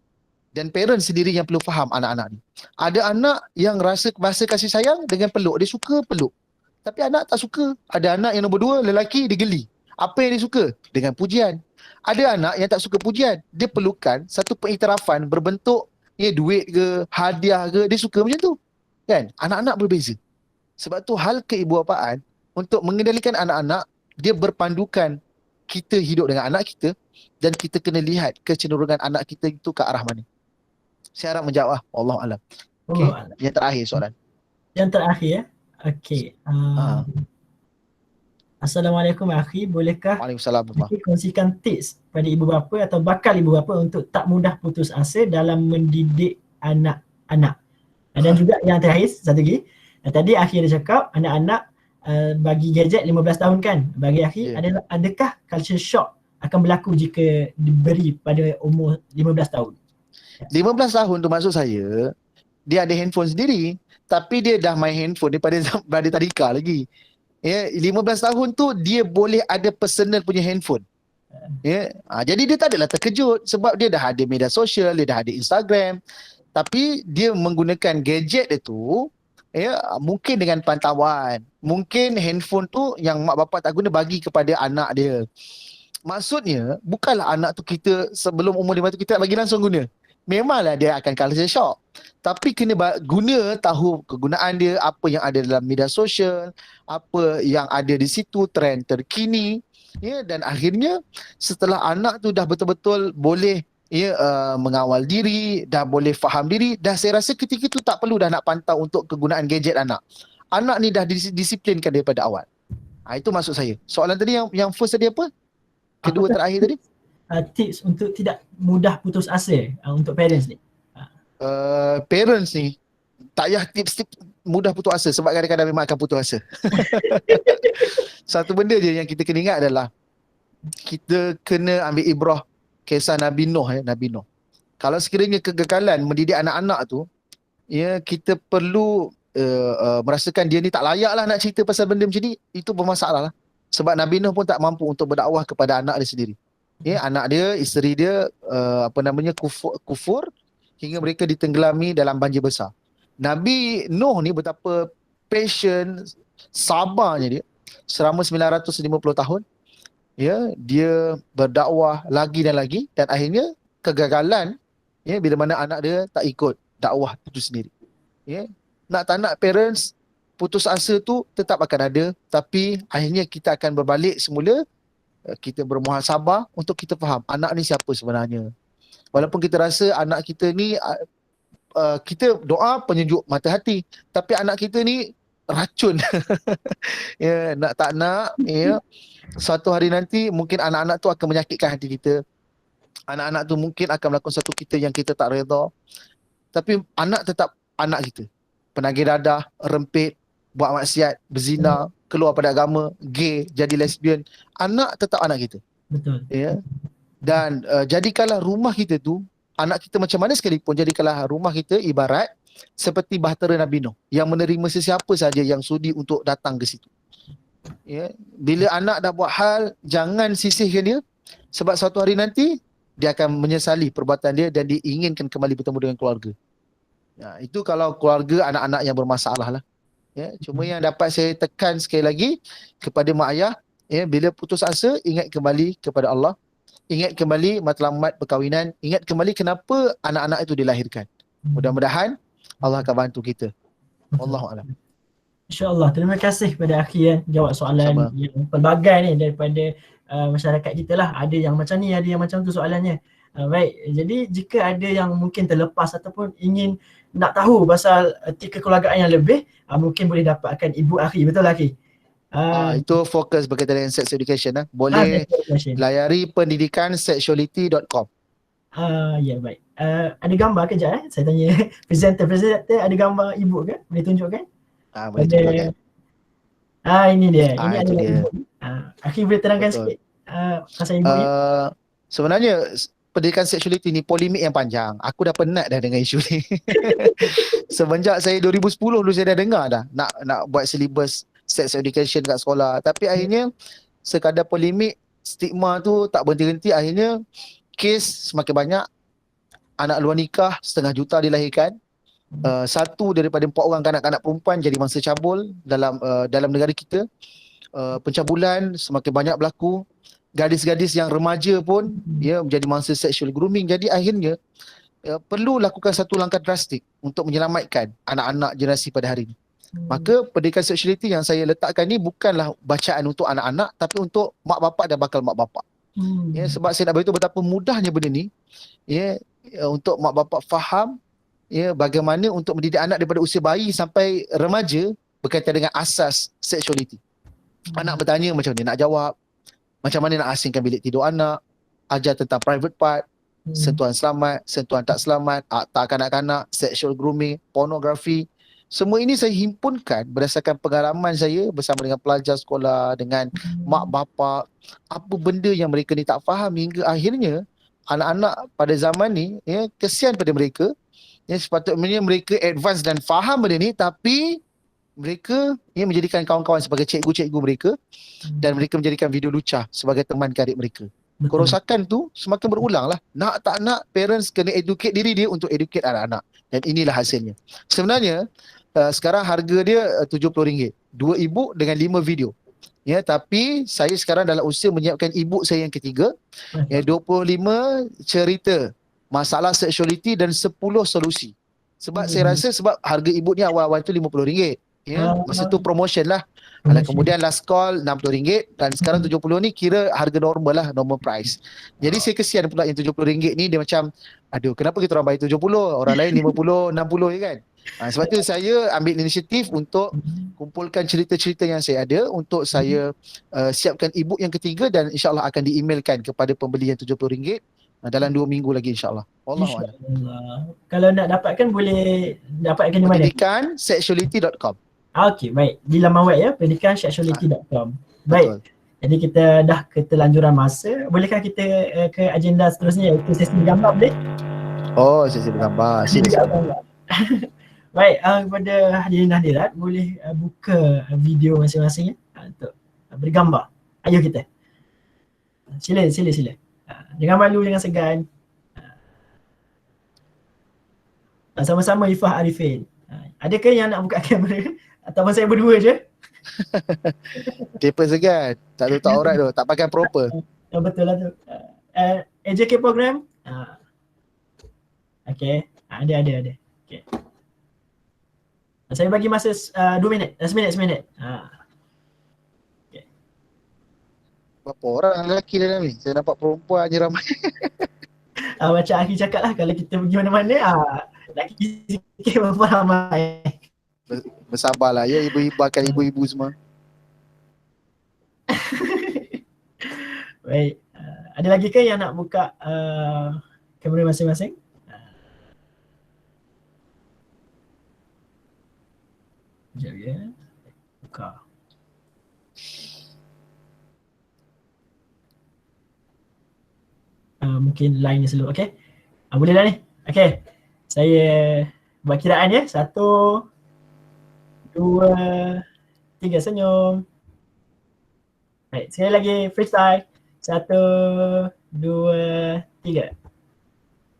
Dan parents sendiri yang perlu faham anak-anak ni. Ada anak yang rasa bahasa kasih sayang dengan peluk. Dia suka peluk. Tapi anak tak suka. Ada anak yang nombor 2, lelaki, dia geli. Apa yang dia suka? Dengan pujian. Ada anak yang tak suka pujian. Dia perlukan satu pengiktirafan berbentuk duit ke, hadiah ke. Dia suka macam tu. Kan? Anak-anak berbeza. Sebab tu hal keibuapaan untuk mengendalikan anak-anak, dia berpandukan kita hidup dengan anak kita dan kita kena lihat kecenderungan anak kita itu ke arah mana. Saya harap menjawab. Wallahualam. Okay. Yang terakhir soalan. Yang terakhir ya. Okey. Assalamualaikum akhi, bolehkah Waalaikumsalam. kongsikan tips pada ibu bapa atau bakal ibu bapa untuk tak mudah putus asa dalam mendidik anak-anak? Dan juga yang terakhir satu lagi. Tadi akhi ada cakap anak-anak bagi gadget 15 tahun kan. Bagi akhi adakah culture shock akan berlaku jika diberi pada umur 15 tahun? 15 tahun tu maksud saya, dia ada handphone sendiri, tapi dia dah main handphone daripada tadika lagi. Ya, 15 tahun tu dia boleh ada personal punya handphone. Ya, jadi dia tak adalah terkejut sebab dia dah ada media sosial, dia dah ada Instagram. Tapi dia menggunakan gadget dia tu mungkin dengan pantauan, mungkin handphone tu yang mak bapak tak guna bagi kepada anak dia. Maksudnya bukanlah anak tu kita sebelum umur 5 tu kita bagi langsung guna. Memanglah dia akan culture shock. Tapi kena guna, tahu kegunaan dia, apa yang ada dalam media sosial, apa yang ada di situ, trend terkini. Dan akhirnya setelah anak tu dah betul-betul boleh mengawal diri, dah boleh faham diri, dah saya rasa ketika tu tak perlu dah nak pantau untuk kegunaan gadget anak. Anak ni dah disiplinkan daripada awal. Itu maksud saya. Soalan tadi yang first tadi apa? Kedua terakhir tadi? Tips untuk tidak mudah putus asa untuk parents ni. Parents ni tak payah tips mudah putus asa sebab kadang-kadang memang akan putus asa. Satu benda je yang kita kena ingat adalah kita kena ambil ibrah kisah Nabi Nuh. Nabi Nuh. Kalau sekiranya kegagalan mendidik anak-anak tu, kita perlu merasakan dia ni tak layak lah nak cerita pasal benda macam ni, itu bermasalah lah. Sebab Nabi Nuh pun tak mampu untuk berdakwah kepada anak dia sendiri. Anak dia, isteri dia kufur hingga mereka ditenggelami dalam banjir besar. Nabi Nuh ni betapa patient, sabarnya dia selama 950 tahun. Dia berdakwah lagi dan lagi, dan akhirnya kegagalan bila mana anak dia tak ikut dakwah itu sendiri. Nak tak nak parents putus asa tu tetap akan ada, tapi akhirnya kita akan berbalik semula. Kita bermuhasabah untuk kita faham anak ni siapa sebenarnya. Walaupun kita rasa anak kita ni kita doa penyejuk mata hati, tapi anak kita ni racun. Nak tak nak, suatu hari nanti mungkin anak-anak tu akan menyakitkan hati kita. Anak-anak tu mungkin akan melakukan satu kita yang kita tak redha. Tapi anak tetap anak kita. Penagih dadah, rempit, buat maksiat, berzina, keluar pada agama, gay, jadi lesbian, anak tetap anak kita. Betul. Dan jadikanlah rumah kita tu, anak kita macam mana sekalipun, jadikanlah rumah kita ibarat seperti bahtera Nabi Nuh yang menerima sesiapa saja yang sudi untuk datang ke situ. Bila anak dah buat hal, jangan sisihkan dia, sebab suatu hari nanti dia akan menyesali perbuatan dia dan diinginkan kembali bertemu dengan keluarga. Itu kalau keluarga anak-anak yang bermasalah lah. Cuma yang dapat saya tekan sekali lagi kepada mak ayah, bila putus asa, ingat kembali kepada Allah, ingat kembali matlamat perkahwinan, ingat kembali kenapa anak-anak itu dilahirkan. Mudah-mudahan Allah akan bantu kita. Wallahu a'lam. InsyaAllah. Terima kasih kepada Akhi yang jawab soalan yang pelbagai ni daripada masyarakat kita lah. Ada yang macam ni, ada yang macam tu soalannya. Baik, jadi jika ada yang mungkin terlepas ataupun ingin nak tahu pasal kekeluargaan yang lebih, mungkin boleh dapatkan Ibu Akhi, betul lah Akhi? Itu fokus berkaitan dengan sex education. Boleh layari pendidikan-sexuality.com. Ya, baik. Ada gambar ke sekejap saya tanya presenter ada gambar ibu ke? Boleh tunjukkan? Boleh tunjukkan. Ini dia. Ini itu adalah dia. ibu. Akhi boleh terangkan sikit pasal ibu ni? Sebenarnya pendidikan sexuality ni polemik yang panjang. Aku dah penat dah dengan isu ni. Semenjak saya 2010 dulu saya dah dengar dah nak buat silibus sex education kat sekolah. Tapi akhirnya sekadar polemik, stigma tu tak berhenti-henti, akhirnya kes semakin banyak. Anak luar nikah 1.5 juta dilahirkan. Satu daripada 4 orang kanak-kanak perempuan jadi mangsa cabul dalam negara kita. Pencabulan semakin banyak berlaku. Gadis-gadis yang remaja pun menjadi mangsa sexual grooming. Jadi akhirnya perlu lakukan satu langkah drastik untuk menyelamatkan anak-anak generasi pada hari ini. Maka pendidikan sexuality yang saya letakkan ni bukanlah bacaan untuk anak-anak, tapi untuk mak bapak dan bakal mak bapak. Sebab saya nak beritahu betapa mudahnya benda ni, untuk mak bapak faham bagaimana untuk mendidik anak daripada usia bayi sampai remaja berkaitan dengan asas sexuality. Anak bertanya macam mana nak jawab, macam mana nak asingkan bilik tidur anak, ajar tentang private part, sentuhan selamat, sentuhan tak selamat, akta kanak-kanak, sexual grooming, pornografi. Semua ini saya himpunkan berdasarkan pengalaman saya bersama dengan pelajar sekolah, dengan mak bapak, apa benda yang mereka ni tak faham, hingga akhirnya anak-anak pada zaman ni, kesian pada mereka. Sepatutnya mereka advance dan faham benda ni, tapi mereka menjadikan kawan-kawan sebagai cikgu-cikgu mereka, dan mereka menjadikan video lucah sebagai teman karib mereka. Betul. kerosakan tu semakin berulang lah. Nak tak nak, parents kena educate diri dia untuk educate anak-anak. Dan inilah hasilnya. Sebenarnya, sekarang harga dia RM70. 2 ebook dengan 5 video. Ya, tapi saya sekarang dalam usaha menyiapkan ebook saya yang ketiga, ya, 25 cerita masalah seksualiti dan 10 solusi. Sebab saya rasa sebab harga ebook ni awal-awal tu RM50. Ya, masa tu promotion lah. Kemudian last call RM60 dan sekarang RM70 ni kira harga normal lah, normal price. Jadi saya kesian pula yang RM70 ni, dia macam aduh, kenapa kita orang bayar 70, orang lain 50, 60 je kan. Sebab tu saya ambil inisiatif untuk kumpulkan cerita-cerita yang saya ada untuk saya siapkan ebook yang ketiga dan insya-Allah akan di-emailkan kepada pembeli yang RM70 dalam 2 minggu lagi insya-Allah. Wallahualam. InsyaAllah. Kalau nak dapatkan boleh dapatkan di mana? Pendidikan sexuality.com. Okey, baik. Di laman web ya, pendidikan-sexuality.com. Baik. Betul. Jadi kita dah ke terlanjuran masa. Bolehkah kita ke agenda seterusnya iaitu sesi bergambar boleh? Oh, saya bergambar. Sila. Baik, kepada hadirin hadirat boleh buka video masing-masing untuk bergambar. Ayo kita. Sila. Jangan malu, jangan segan. Sama-sama Ifah Arifin. Adakah yang nak buka kamera? Ataupun saya berdua je? Depa segan. Tak letak aurat tu, tak pakai proper. Betul lah tu. AJK program. Okay. Ada. Okay. Saya bagi masa 2 minit. 1 minit. Okay. Berapa orang lelaki dalam ni? Saya nampak perempuan je ramai. Macam Aki cakap lah, kalau kita pergi mana-mana, lelaki sikit perempuan ramai. Bersabarlah ya, ibu-ibu akan ibu-ibu semua. Baik. Ada lagi ke yang nak buka kamera masing-masing? Sekejap ya. Buka. Mungkin line ni slow. Okay. Boleh dah ni. Okay. Saya buat kiraan ya. 1, 2, 3, senyum. Baik, sekali lagi freestyle. 1, 2, 3.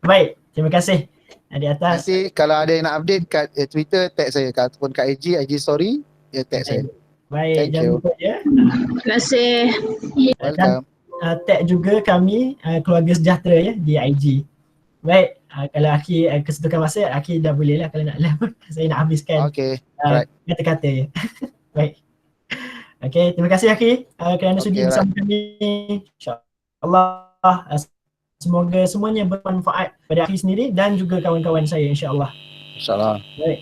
Baik, terima kasih. Di atas. Terima kasih. Kalau ada yang nak update kat Twitter, tag saya ataupun kat IG story, ya tag saya. Baik, Thank jangan you. lupa ya. Terima kasih. Welcome. Tag juga kami Keluarga Sejahtera ya di IG. Baik, kalau Aki kesetukan masa, Aki dah boleh lah kalau nak lah. Saya nak habiskan Right. kata-kata ya. Baik. Okay, terima kasih Aki kerana sudi bersama kami. InsyaAllah semoga semuanya bermanfaat pada Aki sendiri dan juga kawan-kawan saya insyaAllah. InsyaAllah. Baik.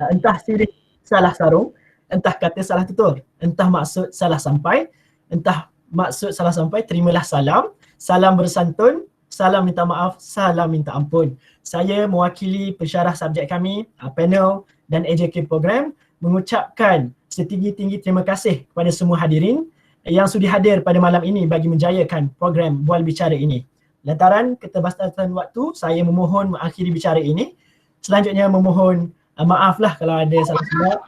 Entah sirih salah sarung, entah kata salah tutur, entah maksud salah sampai, entah maksud salah sampai, terimalah salam, salam bersantun, salam minta maaf, salam minta ampun. Saya mewakili pensyarah subjek kami, panel dan AJK program mengucapkan setinggi-tinggi terima kasih kepada semua hadirin yang sudi hadir pada malam ini bagi menjayakan program Bual Bicara ini. Lantaran keterbatasan waktu, saya memohon mengakhiri bicara ini. Selanjutnya memohon maaflah kalau ada salah silap.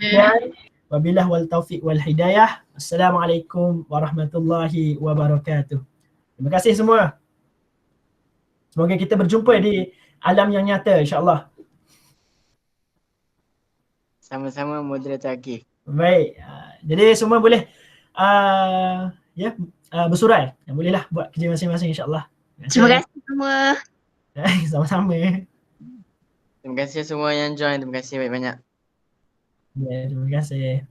Dan wabillahi wal taufiq wal hidayah. Assalamualaikum warahmatullahi wabarakatuh. Terima kasih semua. Semoga kita berjumpa di alam yang nyata insya-Allah. Sama-sama moderator Aki. Baik. Jadi semua boleh bersurai. Bolehlah buat kerja masing-masing insya-Allah. Terima kasih semua. Sama-sama. Terima kasih semua yang join. Terima kasih banyak-banyak. Ya, terima kasih.